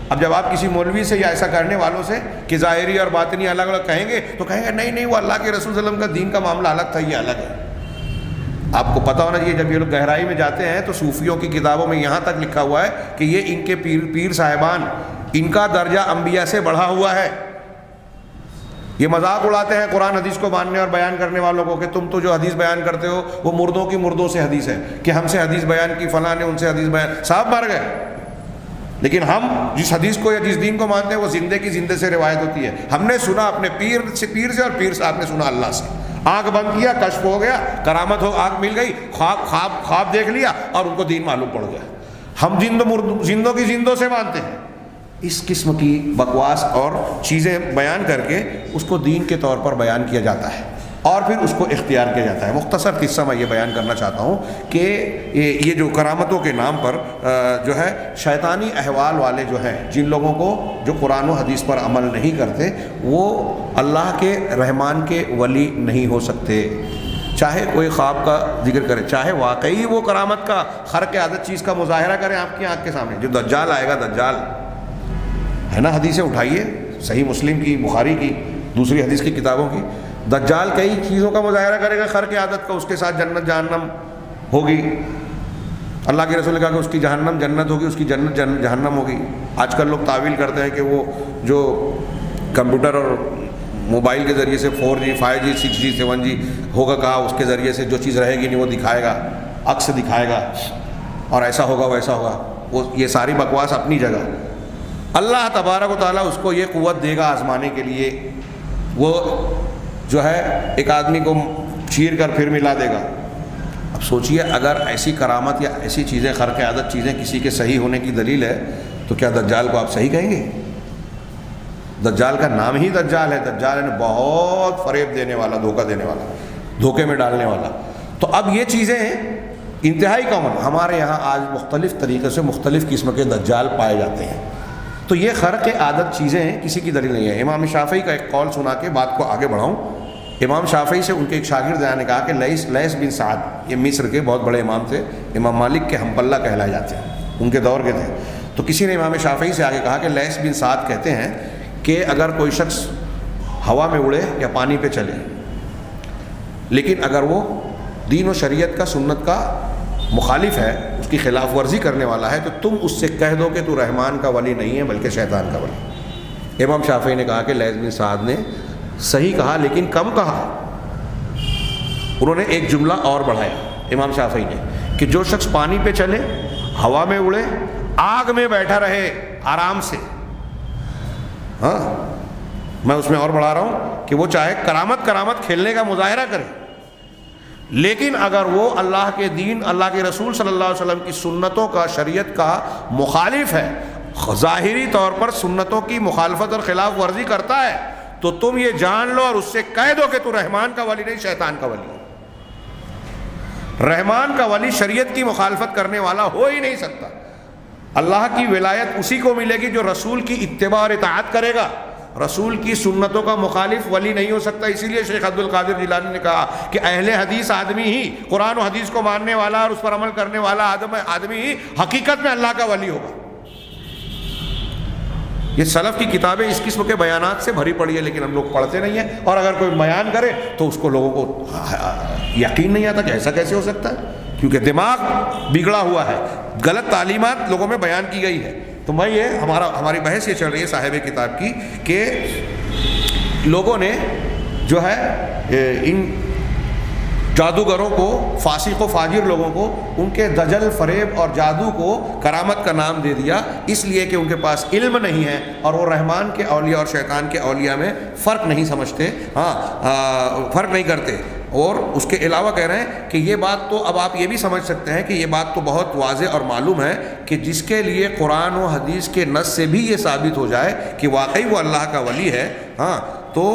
اب جب آپ کسی مولوی سے یا ایسا کرنے والوں سے کہ ظاہری اور باطنی الگ الگ کہیں گے تو کہیں گے نہیں وہ اللہ کے رسول صلی اللہ علیہ وسلم کا دین کا معاملہ الگ تھا، یہ الگ ہے۔ آپ کو پتہ ہونا چاہیے جب یہ لوگ گہرائی میں جاتے ہیں تو صوفیوں کی کتابوں میں یہاں تک لکھا ہوا ہے کہ یہ ان کے پیر صاحبان، ان کا درجہ انبیاء سے بڑھا ہوا ہے۔ یہ مذاق اڑاتے ہیں قرآن حدیث کو ماننے اور بیان کرنے والوں کو کہ تم تو جو حدیث بیان کرتے ہو وہ مردوں کی مردوں سے حدیث ہے، کہ ہم سے حدیث بیان کی، فلاں نے ان سے حدیث بیان، صاحب مر گئے۔ لیکن ہم جس حدیث کو یا جس دین کو مانتے ہیں وہ زندے کی زندے سے روایت ہوتی ہے، ہم نے سنا اپنے پیر سے اور پیر صاحب نے سنا اللہ سے، آنکھ بند کیا، کشف ہو گیا، کرامت ہو، آنکھ مل گئی، خواب دیکھ لیا اور ان کو دین معلوم پڑ گیا۔ ہم زندوں کی زندوں سے مانتے ہیں۔ اس قسم کی بکواس اور چیزیں بیان کر کے اس کو دین کے طور پر بیان کیا جاتا ہے اور پھر اس کو اختیار کیا جاتا ہے۔ مختصر قصہ میں یہ بیان کرنا چاہتا ہوں کہ یہ جو کرامتوں کے نام پر جو ہے شیطانی احوال والے جو ہیں، جن لوگوں کو جو قرآن و حدیث پر عمل نہیں کرتے، وہ اللہ کے رحمان کے ولی نہیں ہو سکتے، چاہے کوئی خواب کا ذکر کرے، چاہے واقعی وہ کرامت کا خرق عادت چیز کا مظاہرہ کریں آپ کی آنکھ کے سامنے۔ جو دجال آئے گا، دجال ہے نا، حدیثیں اٹھائیے، صحیح مسلم کی، بخاری کی، دوسری حدیث کی کتابوں کی، دجال کئی چیزوں کا مظاہرہ کرے گا خرق عادت کا، اس کے ساتھ جنت جہنم ہوگی۔ اللہ کے رسول نے کہا کہ اس کی جہنم جنت ہوگی، اس کی جنت جہنم ہوگی۔ آج کل لوگ تعویل کرتے ہیں کہ وہ جو کمپیوٹر اور موبائل کے ذریعے سے 4G 5G 6G 7G ہوگا، کہا اس کے ذریعے سے جو چیز رہے گی نہیں وہ دکھائے گا، عکس دکھائے گا، اور ایسا ہوگا ویسا ہوگا۔ وہ یہ ساری بکواس اپنی جگہ، اللہ تبارک و تعالیٰ اس کو یہ قوت دے گا آزمانے کے لیے، وہ جو ہے ایک آدمی کو چیر کر پھر ملا دے گا۔ اب سوچئے اگر ایسی کرامت یا ایسی چیزیں خرق عادت چیزیں کسی کے صحیح ہونے کی دلیل ہے تو کیا دجال کو آپ صحیح کہیں گے؟ دجال کا نام ہی دجال ہے، دجال ہے بہت فریب دینے والا، دھوکہ دینے والا، دھوکے میں ڈالنے والا۔ تو اب یہ چیزیں انتہائی کامن ہمارے یہاں آج مختلف طریقے سے مختلف قسم کے دجال پائے جاتے ہیں۔ تو یہ خرق عادت چیزیں ہیں، کسی کی دلیل نہیں ہے۔ امام شافعی کا ایک قول سنا کے بات کو آگے بڑھاؤں۔ امام شافعی سے ان کے ایک شاگرد نے کہا کہ لیث بن سعد، یہ مصر کے بہت بڑے امام تھے، امام مالک کے ہمپلہ کہلائے جاتے ہیں، ان کے دور کے تھے۔ تو کسی نے امام شافعی سے آگے کہا کہ لیث بن سعد کہتے ہیں کہ اگر کوئی شخص ہوا میں اڑے یا پانی پہ چلے، لیکن اگر وہ دین و شریعت کا، سنت کا مخالف ہے، اس کی خلاف ورزی کرنے والا ہے، تو تم اس سے کہہ دو کہ تو رحمان کا ولی نہیں ہے بلکہ شیطان کا ولی۔ امام شافعی نے کہا کہ لیث بن سعد نے صحیح کہا لیکن کم کہا۔ انہوں نے ایک جملہ اور بڑھایا امام شافعی نے کہ جو شخص پانی پہ چلے، ہوا میں اڑے، آگ میں بیٹھا رہے آرام سے، ہاں میں اس میں اور بڑھا رہا ہوں کہ وہ چاہے کرامت کھیلنے کا مظاہرہ کرے، لیکن اگر وہ اللہ کے دین، اللہ کے رسول صلی اللہ علیہ وسلم کی سنتوں کا، شریعت کا مخالف ہے، ظاہری طور پر سنتوں کی مخالفت اور خلاف ورزی کرتا ہے، تو تم یہ جان لو اور اس سے کہہ دو کہ تو رحمان کا ولی نہیں، شیطان کا ولی ہے۔ رحمان کا ولی شریعت کی مخالفت کرنے والا ہو ہی نہیں سکتا۔ اللہ کی ولایت اسی کو ملے گی جو رسول کی اتباع اور اطاعت کرے گا، رسول کی سنتوں کا مخالف ولی نہیں ہو سکتا۔ اسی لیے شیخ عبد القادر جیلانی نے کہا کہ اہل حدیث آدمی ہی، قرآن و حدیث کو ماننے والا اور اس پر عمل کرنے والا آدمی ہی حقیقت میں اللہ کا ولی ہوگا۔ یہ سلف کی کتابیں اس قسم کے بیانات سے بھری پڑی ہے، لیکن ہم لوگ پڑھتے نہیں ہیں، اور اگر کوئی بیان کرے تو اس کو لوگوں کو یقین نہیں آتا کہ ایسا کیسے ہو سکتا ہے، کیونکہ دماغ بگڑا ہوا ہے، غلط تعلیمات لوگوں میں بیان کی گئی ہے۔ تو میں یہ ہماری بحث یہ چل رہی ہے صاحب کتاب کی کہ لوگوں نے جو ہے ان جادوگروں کو، فاسق و فاجر لوگوں کو، ان کے دجل، فریب اور جادو کو کرامت کا نام دے دیا، اس لیے کہ ان کے پاس علم نہیں ہے اور وہ رحمان کے اولیاء اور شیطان کے اولیاء میں فرق نہیں سمجھتے، فرق نہیں کرتے۔ اور اس کے علاوہ کہہ رہے ہیں کہ یہ بات تو اب آپ یہ بھی سمجھ سکتے ہیں کہ یہ بات تو بہت واضح اور معلوم ہے کہ جس کے لیے قرآن و حدیث کے نص سے بھی یہ ثابت ہو جائے کہ واقعی وہ اللہ کا ولی ہے، تو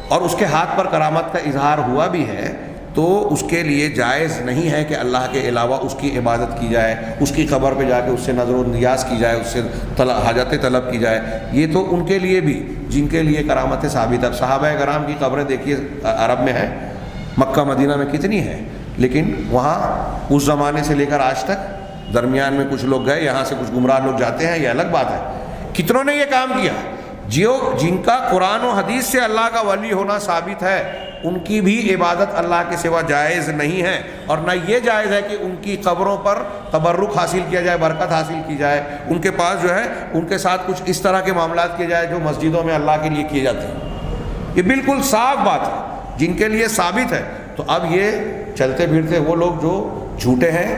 اور اس کے ہاتھ پر کرامت کا اظہار ہوا بھی ہے، تو اس کے لیے جائز نہیں ہے کہ اللہ کے علاوہ اس کی عبادت کی جائے، اس کی قبر پہ جا کے اس سے نظر و نیاز کی جائے، اس سے حاجت طلب کی جائے۔ یہ تو ان کے لیے بھی جن کے لیے کرامتیں ثابت ہے۔ صحابہ کرام کی قبریں دیکھیے عرب میں ہیں، مکہ مدینہ میں کتنی ہیں، لیکن وہاں اس زمانے سے لے کر آج تک درمیان میں کچھ لوگ گئے، یہاں سے کچھ گمراہ لوگ جاتے ہیں، یہ الگ بات ہے۔ کتنوں نے یہ کام کیا؟ جن کا قرآن و حدیث سے اللہ کا ولی ہونا ثابت ہے، ان کی بھی عبادت اللہ کے سوا جائز نہیں ہے، اور نہ یہ جائز ہے کہ ان کی قبروں پر تبرک حاصل کیا جائے، برکت حاصل کی جائے، ان کے پاس جو ہے ان کے ساتھ کچھ اس طرح کے معاملات کیے جائے جو مسجدوں میں اللہ کے لیے کیے جاتے ہیں۔ یہ بالکل صاف بات ہے، جن کے لیے ثابت ہے۔ تو اب یہ چلتے پھرتے وہ لوگ جو جھوٹے ہیں،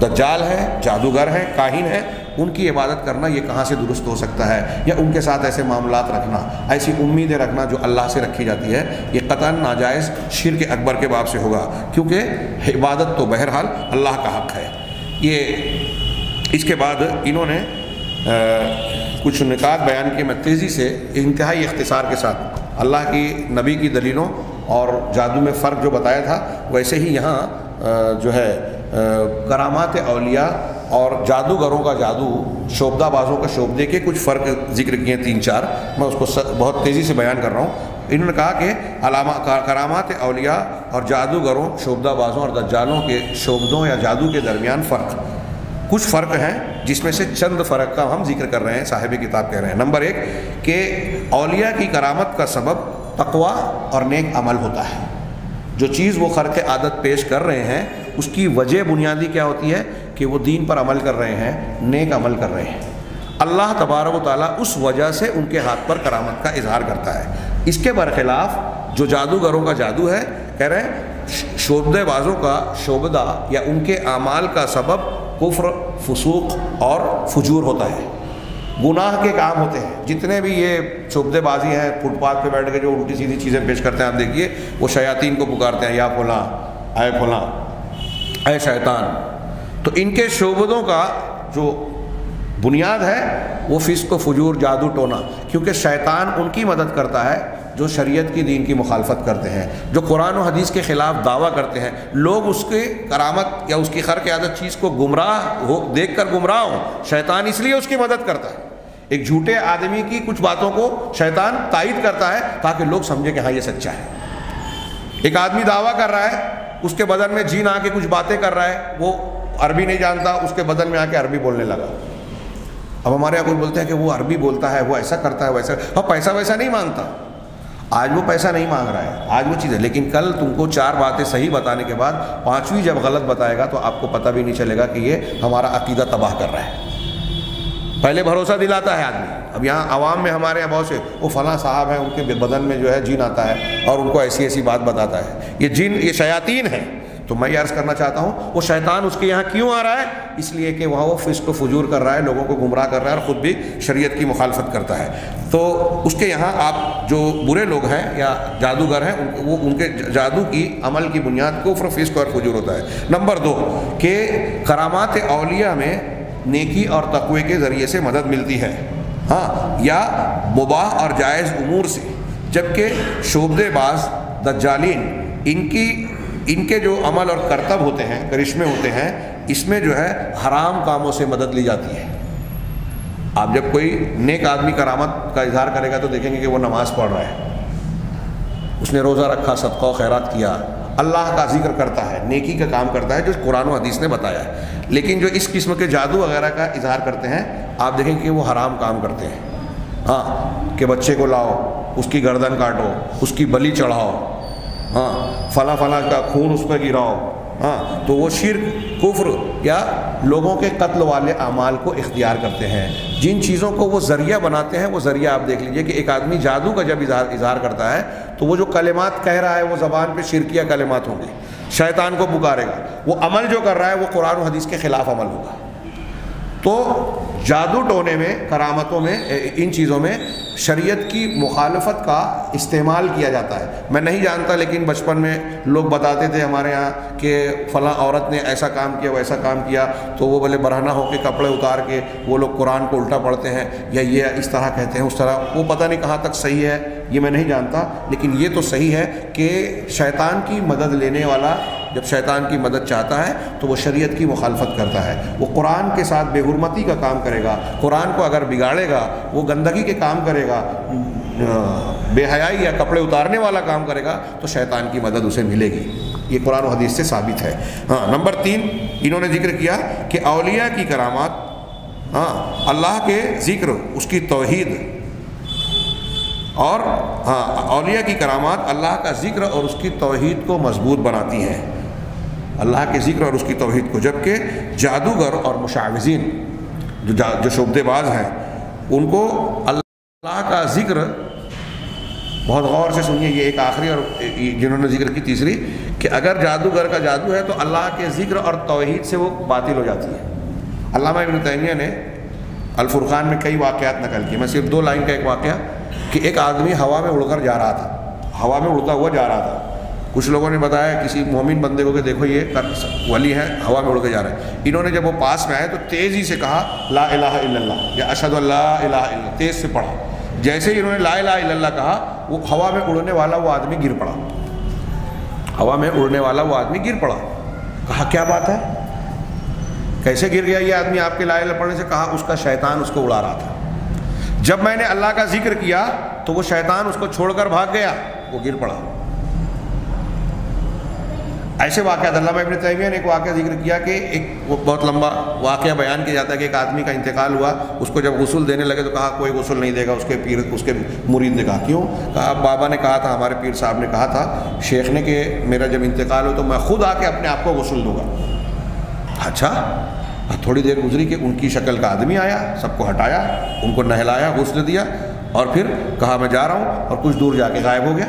دجال ہیں، جادوگر ہیں، کاہن ہیں، ان کی عبادت کرنا یہ کہاں سے درست ہو سکتا ہے؟ یا ان کے ساتھ ایسے معاملات رکھنا، ایسی امیدیں رکھنا جو اللہ سے رکھی جاتی ہے، یہ قطعاً ناجائز شرک اکبر کے باب سے ہوگا، کیونکہ عبادت تو بہرحال اللہ کا حق ہے۔ یہ اس کے بعد انہوں نے کچھ نکات بیان کیے، میں تیزی سے انتہائی اختصار کے ساتھ اللہ کی نبی کی دلیلوں اور جادو میں فرق جو بتایا تھا، ویسے ہی یہاں جو ہے کرامات اولیاء اور جادوگروں کا جادو، شعبدہ بازوں کا شعبدے کے کچھ فرق ذکر کیے 3-4، میں اس کو بہت تیزی سے بیان کر رہا ہوں۔ انہوں نے کہا کہ کرامات اولیاء اور جادوگروں، شعبدہ بازوں اور دجالوں کے شعبدوں یا جادو کے درمیان فرق، کچھ فرق ہیں جس میں سے چند فرق کا ہم ذکر کر رہے ہیں، صاحب کتاب کہہ رہے ہیں۔ نمبر 1 کہ اولیاء کی کرامت کا سبب تقویٰ اور نیک عمل ہوتا ہے۔ جو چیز وہ خرق عادت پیش کر رہے ہیں، اس کی وجہ بنیادی کیا ہوتی ہے کہ وہ دین پر عمل کر رہے ہیں، نیک عمل کر رہے ہیں۔ اللہ تبارک و تعالیٰ اس وجہ سے ان کے ہاتھ پر کرامت کا اظہار کرتا ہے۔ اس کے برخلاف جو جادوگروں کا جادو ہے، کہہ رہے ہیں شعبدے بازوں کا شعبدہ یا ان کے اعمال کا سبب کفر، فسوق اور فجور ہوتا ہے، گناہ کے کام ہوتے ہیں۔ جتنے بھی یہ شعبدے بازی ہیں، فٹ پاتھ پہ بیٹھ کے جو الٹی سیدھی چیزیں پیش کرتے ہیں، آپ دیکھیے وہ شیاطین کو پکارتے ہیں، یا فلاں، اے فلاں، اے شیطان۔ تو ان کے شعبدوں کا جو بنیاد ہے وہ فسق و فجور، جادو ٹونا، کیونکہ شیطان ان کی مدد کرتا ہے جو شریعت کی دین کی مخالفت کرتے ہیں، جو قرآن و حدیث کے خلاف دعویٰ کرتے ہیں۔ لوگ اس کے کرامت یا اس کی خرق عادت چیز کو گمراہ ہو دیکھ کر گمراہ ہوں، شیطان اس لیے اس کی مدد کرتا ہے۔ ایک جھوٹے آدمی کی کچھ باتوں کو شیطان تائید کرتا ہے تاکہ لوگ سمجھیں کہ ہاں یہ سچا ہے۔ ایک آدمی دعویٰ کر رہا ہے، اس کے بدن میں جین آ کے کچھ باتیں کر رہا ہے، وہ عربی نہیں جانتا، اس کے بدن میں آ کے عربی بولنے لگا۔ اب ہمارے یہاں کوئی بولتے ہیں کہ وہ عربی بولتا ہے، وہ ایسا کرتا ہے، ویسا، اور پیسہ ویسا نہیں مانگتا۔ آج وہ پیسہ نہیں مانگ رہا ہے، آج وہ چیز ہے، لیکن کل تم کو 4 باتیں صحیح بتانے کے بعد 5ویں جب غلط بتائے گا تو آپ کو پتہ بھی نہیں چلے گا کہ یہ ہمارا عقیدہ تباہ کر رہا ہے۔ پہلے بھروسہ دلاتا ہے آدمی، اب یہاں عوام میں ہمارے یہاں بہت سے وہ فلاں صاحب ہیں، ان کے بدن میں جو ہے جین آتا ہے اور ان کو ایسی ایسی بات بتاتا ہے، یہ جن، یہ شیاطین ہیں۔ تو میں یہ عرض کرنا چاہتا ہوں وہ شیطان اس کے یہاں کیوں آ رہا ہے؟ اس لیے کہ وہاں وہ فسق و فجور کر رہا ہے، لوگوں کو گمراہ کر رہا ہے اور خود بھی شریعت کی مخالفت کرتا ہے۔ تو اس کے یہاں آپ جو برے لوگ ہیں یا جادوگر ہیں، وہ ان کے جادو کی عمل کی بنیاد کفر، فسق اور فجور ہوتا ہے۔ نمبر 2 کہ کرامات اولیاء میں نیکی اور تقوی کے ذریعے سے مدد ملتی ہے، یا مباح اور جائز امور سے، جبکہ شعبدے باز، دجالین، ان کے جو عمل اور کرتب ہوتے ہیں، کرشمے ہوتے ہیں، اس میں جو ہے حرام کاموں سے مدد لی جاتی ہے۔ آپ جب کوئی نیک آدمی کرامت کا اظہار کرے گا تو دیکھیں گے کہ وہ نماز پڑھ رہا ہے، اس نے روزہ رکھا، صدقہ و خیرات کیا، اللہ کا ذکر کرتا ہے، نیکی کا کام کرتا ہے جو قرآن و حدیث نے بتایا ہے۔ لیکن جو اس قسم کے جادو وغیرہ کا اظہار کرتے ہیں، آپ دیکھیں کہ وہ حرام کام کرتے ہیں۔ ہاں کہ بچے کو لاؤ، اس کی گردن کاٹو، اس کی بلی چڑھاؤ، ہاں فلاں فلاں کا خون اس پہ گراؤ، ہاں تو وہ شرک، کفر یا لوگوں کے قتل والے اعمال کو اختیار کرتے ہیں. جن چیزوں کو وہ ذریعہ بناتے ہیں، وہ ذریعہ آپ دیکھ لیجئے کہ ایک آدمی جادو کا جب اظہار کرتا ہے تو وہ جو کلمات کہہ رہا ہے وہ زبان پہ شرکیہ کلمات ہوں گے، شیطان کو پکارے گا. وہ عمل جو کر رہا ہے وہ قرآن و حدیث کے خلاف عمل ہوگا. تو جادو ٹونے میں، کرامتوں میں، ان چیزوں میں شریعت کی مخالفت کا استعمال کیا جاتا ہے. میں نہیں جانتا لیکن بچپن میں لوگ بتاتے تھے ہمارے ہاں کہ فلاں عورت نے ایسا کام کیا، ویسا کام کیا، تو وہ بولے برہنہ ہو کے کپڑے اتار کے وہ لوگ قرآن کو الٹا پڑھتے ہیں یا یہ اس طرح کہتے ہیں، اس طرح. وہ پتہ نہیں کہاں تک صحیح ہے، یہ میں نہیں جانتا، لیکن یہ تو صحیح ہے کہ شیطان کی مدد لینے والا جب شیطان کی مدد چاہتا ہے تو وہ شریعت کی مخالفت کرتا ہے. وہ قرآن کے ساتھ بے حرمتی کا کام کرے گا، قرآن کو اگر بگاڑے گا، وہ گندگی کے کام کرے گا، بے حیائی یا کپڑے اتارنے والا کام کرے گا تو شیطان کی مدد اسے ملے گی. یہ قرآن و حدیث سے ثابت ہے. ہاں نمبر 3 انہوں نے ذکر کیا کہ اولیاء کی کرامات، ہاں اللہ کے ذکر، اس کی توحید، اور ہاں اولیاء کی کرامات اللہ کا ذکر اور اس کی توحید کو مضبوط بناتی ہیں، اللہ کے ذکر اور اس کی توحید کو. جبکہ جادوگر اور مشعوذین جو شعبدے باز ہیں، ان کو اللہ کا ذکر، بہت غور سے سنیے، یہ ایک آخری اور جنہوں نے ذکر کی تیسری، کہ اگر جادوگر کا جادو ہے تو اللہ کے ذکر اور توحید سے وہ باطل ہو جاتی ہے. علامہ ابن تیمیہ نے الفرقان میں کئی واقعات نقل کیے. میں صرف 2 لائن کا ایک واقعہ، کہ ایک آدمی ہوا میں اڑ کر جا رہا تھا، ہوا میں اڑتا ہوا جا رہا تھا. کچھ لوگوں نے بتایا کسی مومن بندے کو کہ دیکھو یہ ولی ہے، ہوا میں اڑ کے جا رہے ہیں. انہوں نے جب وہ پاس میں آئے تو تیزی سے کہا لا الہ الا اللہ یا اشہد ان لا الہ الا اللہ، تیز سے پڑھا. جیسے ہی انہوں نے لا الہ الا اللہ کہا، وہ ہوا میں اڑنے والا وہ آدمی گر پڑا، ہوا میں اڑنے والا وہ آدمی گر پڑا. کہا کیا بات ہے، کیسے گر گیا یہ آدمی آپ کے لا الہ پڑھنے سے؟ کہا اس کا شیطان اس کو اڑا رہا تھا. جب میں نے اللہ کا ذکر کیا تو وہ شیطان اس کو چھوڑ کر بھاگ گیا، وہ گر پڑا. ایسے واقعات علامہ ابن تیمیہ نے ایک واقعہ ذکر کیا کہ ایک بہت لمبا واقعہ بیان کیا جاتا ہے کہ ایک آدمی کا انتقال ہوا، اس کو جب غسل دینے لگے تو کہا کوئی غسل نہیں دے گا. اس کے پیر، اس کے مرید نے کہا کیوں؟ کہا بابا نے کہا تھا، ہمارے پیر صاحب نے کہا تھا، شیخ نے، کہ میرا جب انتقال ہو تو میں خود آ کے اپنے آپ کو غسل دوں گا. اچھا. تھوڑی دیر گزری کہ ان کی شکل کا آدمی آیا، سب کو ہٹایا، ان کو نہلایا، غسل دیا، اور پھر کہا میں جا رہا ہوں، اور کچھ دور جا کے غائب ہو گیا.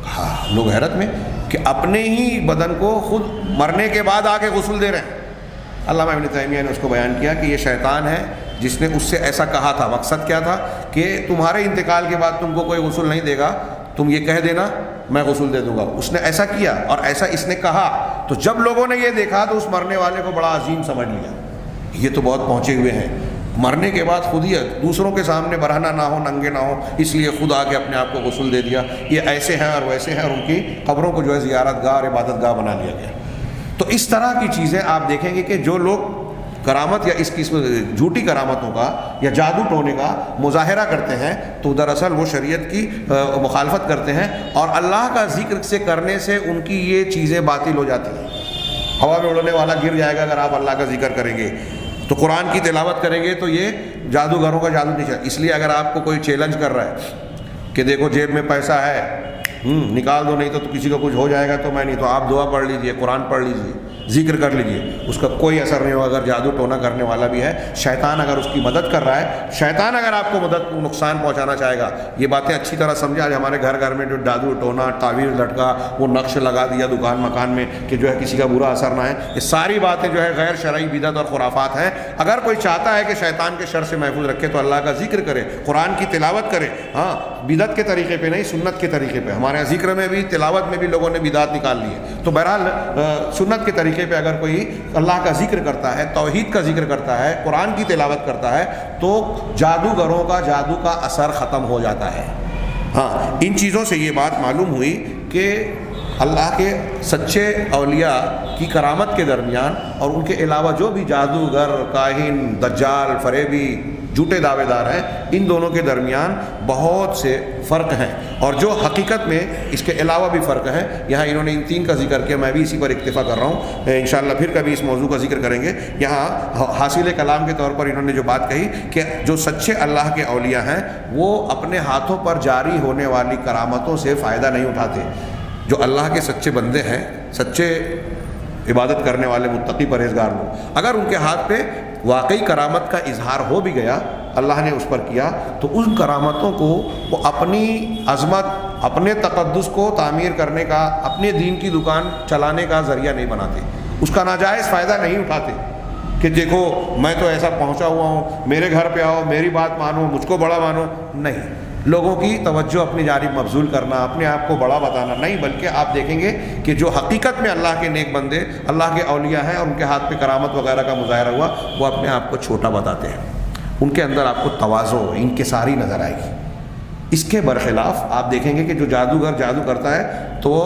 ہاں لوگ حیرت میں کہ اپنے ہی بدن کو خود مرنے کے بعد آ کے غسل دے رہے ہیں. علامہ ابن تیمیہ نے اس کو بیان کیا کہ یہ شیطان ہے جس نے اس سے ایسا کہا تھا. مقصد کیا تھا کہ تمہارے انتقال کے بعد تم کو کوئی غسل نہیں دے گا، تم یہ کہہ دینا میں غسل دے دوں گا. اس نے ایسا کیا اور ایسا اس نے کہا، تو جب لوگوں نے یہ دیکھا تو اس مرنے والے کو بڑا عظیم سمجھ لیا، یہ تو بہت پہنچے ہوئے ہیں. مرنے کے بعد خود ہی دوسروں کے سامنے برہنہ نہ ہو، ننگے نہ ہو، اس لیے خود آ کے اپنے آپ کو غسل دے دیا. یہ ایسے ہیں اور ویسے ہیں، اور ان کی قبروں کو جو ہے زیارت گاہ اور عبادت گاہ بنا لیا گیا. تو اس طرح کی چیزیں آپ دیکھیں گے کہ جو لوگ کرامت یا اس قسم جھوٹی کرامتوں کا یا جادو ٹونے کا مظاہرہ کرتے ہیں تو دراصل وہ شریعت کی مخالفت کرتے ہیں، اور اللہ کا ذکر سے کرنے سے ان کی یہ چیزیں باطل ہو جاتی ہیں. ہوا میں اڑنے والا گر جائے گا اگر آپ اللہ کا ذکر کریں گے، تو قرآن کی تلاوت کریں گے تو یہ جادوگروں کا جادو نہیں چاہیے. اس لیے اگر آپ کو کوئی چیلنج کر رہا ہے کہ دیکھو جیب میں پیسہ ہے، نکال دو، نہیں تو کسی کو کچھ ہو جائے گا، تو میں نہیں، تو آپ دعا پڑھ لیجئے، قرآن پڑھ لیجئے، ذکر کر لیجئے، اس کا کوئی اثر نہیں ہوگا. اگر جادو ٹونا کرنے والا بھی ہے، شیطان اگر اس کی مدد کر رہا ہے، شیطان اگر آپ کو نقصان پہنچانا چاہے گا. یہ باتیں اچھی طرح سمجھے. آج ہمارے گھر میں جو جادو ٹونا، تعویذ لٹکا، وہ نقش لگا دیا دکان مکان میں کہ جو ہے کسی کا برا اثر نہ ہے، یہ ساری باتیں جو ہے غیر شرعی بدعت اور خرافات ہیں. اگر کوئی چاہتا ہے کہ شیطان کے شر سے محفوظ رکھے تو اللہ کا ذکر کرے، قرآن کی تلاوت کرے. ہاں بدعت کے طریقے پہ نہیں، سنت کے طریقے پہ. ہمارے ذکر میں بھی، تلاوت میں بھی لوگوں نے بدعت نکال لی ہے. تو بہرحال سنت کے طریقے پہ اگر کوئی اللہ کا ذکر کرتا ہے، توحید کا ذکر کرتا ہے، قرآن کی تلاوت کرتا ہے، تو جادوگروں کا جادو کا اثر ختم ہو جاتا ہے. ہاں ان چیزوں سے یہ بات معلوم ہوئی کہ اللہ کے سچے اولیاء کی کرامت کے درمیان اور ان کے علاوہ جو بھی جادوگر، کاہن، دجال، فریبی، جھوٹے دعوے دار ہیں، ان دونوں کے درمیان بہت سے فرق ہیں اور جو حقیقت میں اس کے علاوہ بھی فرق ہیں، یہاں انہوں نے ان 3 کا ذکر کیا، میں بھی اسی پر اکتفا کر رہا ہوں، انشاءاللہ پھر کبھی اس موضوع کا ذکر کریں گے۔ یہاں حاصل کلام کے طور پر انہوں نے جو بات کہی کہ جو سچے اللہ کے اولیاء ہیں وہ اپنے ہاتھوں پر جاری ہونے والی کرامتوں سے فائدہ نہیں اٹھاتے۔ جو اللہ کے سچے بندے ہیں، سچے عبادت کرنے والے متقی پرہیزگار لوگ، اگر ان کے ہاتھ پہ واقعی کرامت کا اظہار ہو بھی گیا، اللہ نے اس پر کیا، تو ان کرامتوں کو وہ اپنی عظمت، اپنے تقدس کو تعمیر کرنے کا، اپنے دین کی دکان چلانے کا ذریعہ نہیں بناتے، اس کا ناجائز فائدہ نہیں اٹھاتے کہ دیکھو میں تو ایسا پہنچا ہوا ہوں، میرے گھر پہ آؤ، میری بات مانو، مجھ کو بڑا مانو۔ نہیں، لوگوں کی توجہ اپنی جانب مبذول کرنا، اپنے آپ کو بڑا بتانا نہیں، بلکہ آپ دیکھیں گے کہ جو حقیقت میں اللہ کے نیک بندے، اللہ کے اولیاء ہیں اور ان کے ہاتھ پہ کرامت وغیرہ کا مظاہرہ ہوا، وہ اپنے آپ کو چھوٹا بتاتے ہیں، ان کے اندر آپ کو تواضع، انکساری نظر آئے گی۔ اس کے برخلاف آپ دیکھیں گے کہ جو جادوگر جادو کرتا ہے تو وہ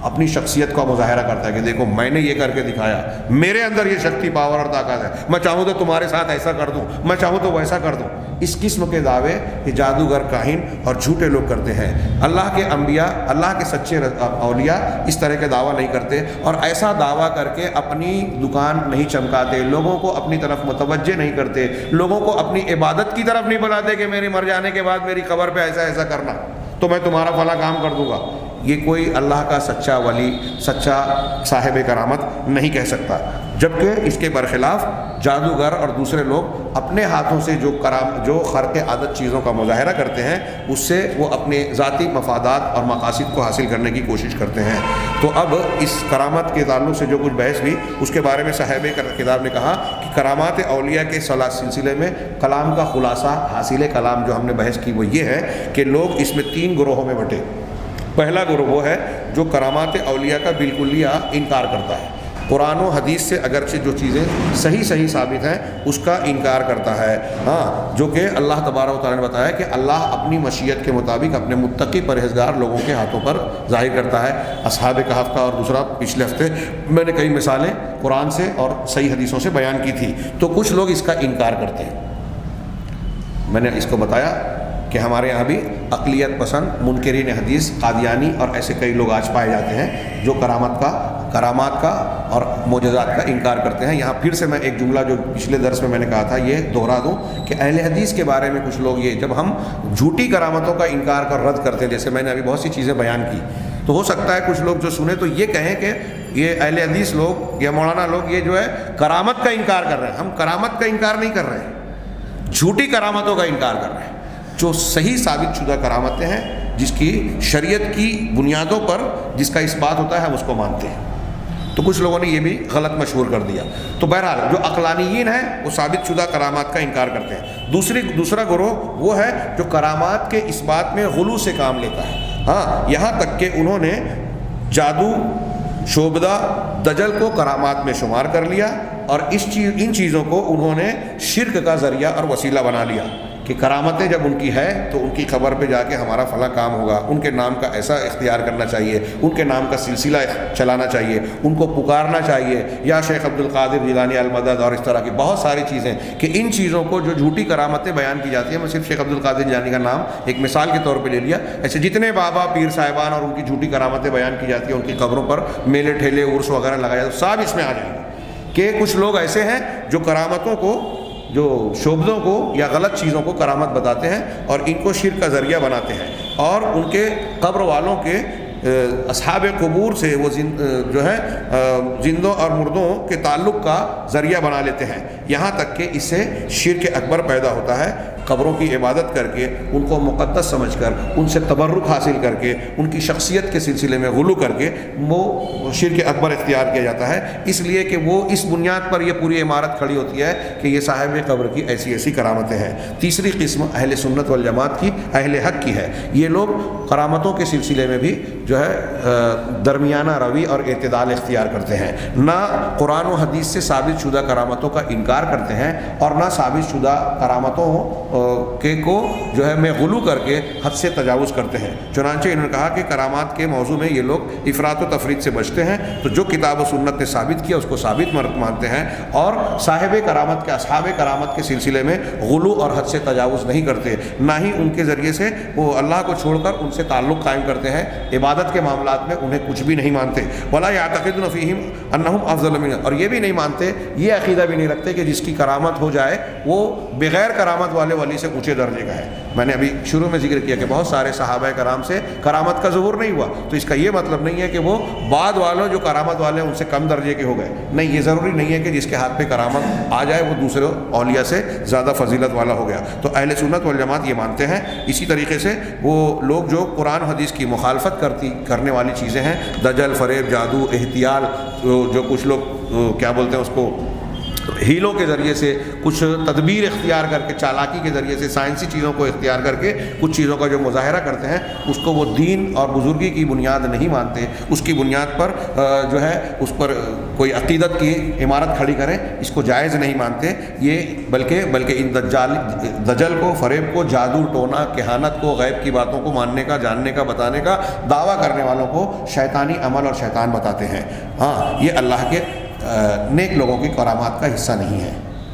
اپنی شخصیت کا مظاہرہ کرتا ہے کہ دیکھو میں نے یہ کر کے دکھایا، میرے اندر یہ شکتی، پاور اور طاقت ہے، میں چاہوں تو تمہارے ساتھ ایسا کر دوں، میں چاہوں تو ویسا کر دوں۔ اس قسم کے دعوے یہ جادوگر، کاہن اور جھوٹے لوگ کرتے ہیں۔ اللہ کے انبیاء، اللہ کے سچے اولیاء اس طرح کے دعویٰ نہیں کرتے، اور ایسا دعویٰ کر کے اپنی دکان نہیں چمکاتے، لوگوں کو اپنی طرف متوجہ نہیں کرتے، لوگوں کو اپنی عبادت کی طرف نہیں بلاتے کہ میرے مر جانے کے بعد میری قبر پہ ایسا ایسا کرنا تو میں تمہارا فلاں کام کر دوں گا۔ یہ کوئی اللہ کا سچا ولی، سچا صاحب کرامت نہیں کہہ سکتا، جبکہ اس کے برخلاف جادوگر اور دوسرے لوگ اپنے ہاتھوں سے جو خرق عادت چیزوں کا مظاہرہ کرتے ہیں، اس سے وہ اپنے ذاتی مفادات اور مقاصد کو حاصل کرنے کی کوشش کرتے ہیں۔ تو اب اس کرامت کے تعلق سے جو کچھ بحث بھی، اس کے بارے میں صاحب کتاب نے کہا کہ کرامات اولیاء کے سلسلے میں کلام کا خلاصہ، حاصل کلام جو ہم نے بحث کی وہ یہ ہے کہ لوگ اس میں 3 گروہوں میں بٹے۔ پہلا گروہ وہ ہے جو کرامات اولیاء کا بالکلیہ انکار کرتا ہے، قرآن و حدیث سے اگرچہ جو چیزیں صحیح ثابت ہیں اس کا انکار کرتا ہے، ہاں، جو کہ اللہ تبارک و تعالیٰ نے بتایا کہ اللہ اپنی مشیت کے مطابق اپنے متقی پرہیزگار لوگوں کے ہاتھوں پر ظاہر کرتا ہے۔ اصحاب کہف کا اور دوسرا پچھلے ہفتے میں نے کئی مثالیں قرآن سے اور صحیح حدیثوں سے بیان کی تھی۔ تو کچھ لوگ اس کا انکار کرتے ہیں۔ میں نے اس کو بتایا کہ ہمارے یہاں بھی اقلیت پسند منکرین حدیث، قادیانی اور ایسے کئی لوگ آج پائے جاتے ہیں جو کرامات کا اور معجزات کا انکار کرتے ہیں۔ یہاں پھر سے میں ایک جملہ جو پچھلے درس میں نے کہا تھا یہ دوہرا دوں کہ اہل حدیث کے بارے میں کچھ لوگ یہ، جب ہم جھوٹی کرامتوں کا انکار کر رد کرتے ہیں، جیسے میں نے ابھی بہت سی چیزیں بیان کی، تو ہو سکتا ہے کچھ لوگ جو سنیں تو یہ کہیں کہ یہ اہل حدیث لوگ یا مولانا لوگ یہ جو ہے کرامت کا انکار کر رہے ہیں۔ ہم کرامت کا انکار نہیں کر رہے ہیں، جھوٹی کرامتوں کا انکار کر رہے ہیں۔ جو صحیح ثابت شدہ کرامتیں ہیں، جس کی شریعت کی بنیادوں پر جس کا اس بات ہوتا ہے، ہم اس کو مانتے ہیں۔ تو کچھ لوگوں نے یہ بھی غلط مشہور کر دیا۔ تو بہرحال جو عقلانیین ہیں وہ ثابت شدہ کرامات کا انکار کرتے ہیں۔ دوسرا گروہ وہ ہے جو کرامات کے اس بات میں غلو سے کام لیتا ہے، ہاں، یہاں تک کہ انہوں نے جادو، شعبدہ، دجل کو کرامات میں شمار کر لیا، اور ان چیزوں کو انہوں نے شرک کا ذریعہ اور وسیلہ بنا لیا کہ کرامتیں جب ان کی ہے تو ان کی خبر پہ جا کے ہمارا فلاں کام ہوگا، ان کے نام کا ایسا اختیار کرنا چاہیے، ان کے نام کا سلسلہ چلانا چاہیے، ان کو پکارنا چاہیے، یا شیخ عبد القادر جیلانی المدد اور اس طرح کی بہت ساری چیزیں، کہ ان چیزوں کو جو جھوٹی کرامتیں بیان کی جاتی ہیں، میں صرف شیخ عبد القادر جیلانی کا نام ایک مثال کے طور پہ لے لیا، ایسے جتنے بابا، پیر صاحبان اور ان کی جھوٹی کرامتیں بیان کی جاتی ہیں، ان کی قبروں پر میلے ٹھیلے، عرس وغیرہ لگائے جاتے ہیں، سب اس میں آ جائیں گے کہ کچھ لوگ ایسے ہیں جو کرامتوں کو، جو شعبدوں کو یا غلط چیزوں کو کرامت بتاتے ہیں اور ان کو شرک کا ذریعہ بناتے ہیں، اور ان کے قبر والوں کے اصحاب قبور سے وہ جو ہے زندوں اور مردوں کے تعلق کا ذریعہ بنا لیتے ہیں، یہاں تک کہ اس سے شرک اکبر پیدا ہوتا ہے۔ قبروں کی عبادت کر کے، ان کو مقدس سمجھ کر، ان سے تبرک حاصل کر کے، ان کی شخصیت کے سلسلے میں غلو کر کے وہ شرک اکبر اختیار کیا جاتا ہے، اس لیے کہ وہ اس بنیاد پر یہ پوری عمارت کھڑی ہوتی ہے کہ یہ صاحب قبر کی ایسی ایسی کرامتیں ہیں۔ تیسری قسم اہل سنت والجماعت کی، اہل حق کی ہے۔ یہ لوگ کرامتوں کے سلسلے میں بھی جو ہے درمیانہ روی اور اعتدال اختیار کرتے ہیں، نہ قرآن و حدیث سے ثابت شدہ کرامتوں کا انکار کرتے ہیں اور نہ ثابت شدہ کرامتوں کے کو جو ہے میں غلو کر کے حد سے تجاوز کرتے ہیں۔ چنانچہ انہوں نے کہا کہ کرامات کے موضوع میں یہ لوگ افراط و تفریط سے بچتے ہیں، تو جو کتاب و سنت نے ثابت کیا اس کو ثابت مانتے ہیں، اور صاحب کرامت کے اصحاب کرامت کے سلسلے میں غلو اور حد سے تجاوز نہیں کرتے، نہ ہی ان کے ذریعے سے وہ اللہ کو چھوڑ کر ان سے تعلق قائم کرتے ہیں، عبادت کے معاملات میں انہیں کچھ بھی نہیں مانتے۔ ولا یعتقدون فیہم انہم افضل من، اور یہ بھی نہیں مانتے، یہ عقیدہ بھی نہیں رکھتے کہ جس کی کرامت ہو جائے وہ بغیر کرامت والے ولی سے اونچے درجے کا ہے۔ میں نے ابھی شروع میں ذکر کیا کہ بہت سارے صحابہ کرام سے کرامت کا ظہور نہیں ہوا، تو اس کا یہ مطلب نہیں ہے کہ وہ بعد والوں جو کرامت والے ہیں ان سے کم درجے کے ہو گئے، نہیں، یہ ضروری نہیں ہے کہ جس کے ہاتھ پہ کرامت آ جائے وہ دوسرے اولیاء سے زیادہ فضیلت والا ہو گیا۔ تو اہل سنت والجماعت یہ مانتے ہیں۔ اسی طریقے سے وہ لوگ جو قرآن حدیث کی مخالفت کرنے والی چیزیں ہیں، دجل، فریب، جادو، احتیال، جو کچھ لوگ کیا بولتے ہیں اس کو، ہیلوں کے ذریعے سے کچھ تدبیر اختیار کر کے، چالاکی کے ذریعے سے سائنسی چیزوں کو اختیار کر کے کچھ چیزوں کا جو مظاہرہ کرتے ہیں، اس کو وہ دین اور بزرگی کی بنیاد نہیں مانتے، اس کی بنیاد پر جو ہے اس پر کوئی عقیدت کی عمارت کھڑی کریں، اس کو جائز نہیں مانتے۔ یہ بلکہ ان دجل کو، فریب کو، جادو ٹونا، کہانت کو، غیب کی باتوں کو ماننے کا، جاننے کا، بتانے کا دعویٰ کرنے والوں کو شیطانی عمل اور شیطان بتاتے ہیں۔ ہاں، یہ اللہ کے نیک لوگوں کی کرامات کا حصہ نہیں ہے۔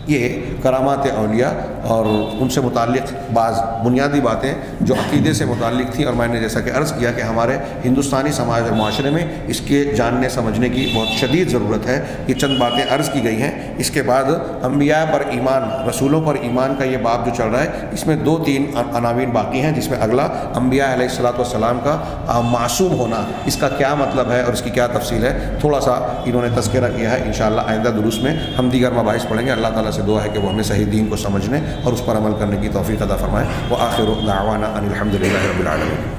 یہ کرامات اولیاء اور ان سے متعلق بعض بنیادی باتیں جو عقیدے سے متعلق تھیں، اور میں نے جیسا کہ عرض کیا کہ ہمارے ہندوستانی سماج اور معاشرے میں اس کے جاننے سمجھنے کی بہت شدید ضرورت ہے۔ یہ چند باتیں عرض کی گئی ہیں۔ اس کے بعد انبیاء پر ایمان، رسولوں پر ایمان کا یہ باب جو چل رہا ہے، اس میں 2-3 عناوین باقی ہیں، جس میں اگلا انبیاء علیہ السلام کا معصوم ہونا، اس کا کیا مطلب ہے اور اس کی کیا تفصیل ہے، تھوڑا سا انہوں نے تذکرہ کیا ہے۔ انشاءاللہ آئندہ دروس میں ہم دیگر مباحث پڑھیں گے۔ اللہ تعالیٰ سے دعا ہے کہ وہ ہمیں صحیح دین کو سمجھنے اور اس پر عمل کرنے کی توفیق عطا فرمائے۔ وآخر دعوانا ان الحمد للہ رب العالمین۔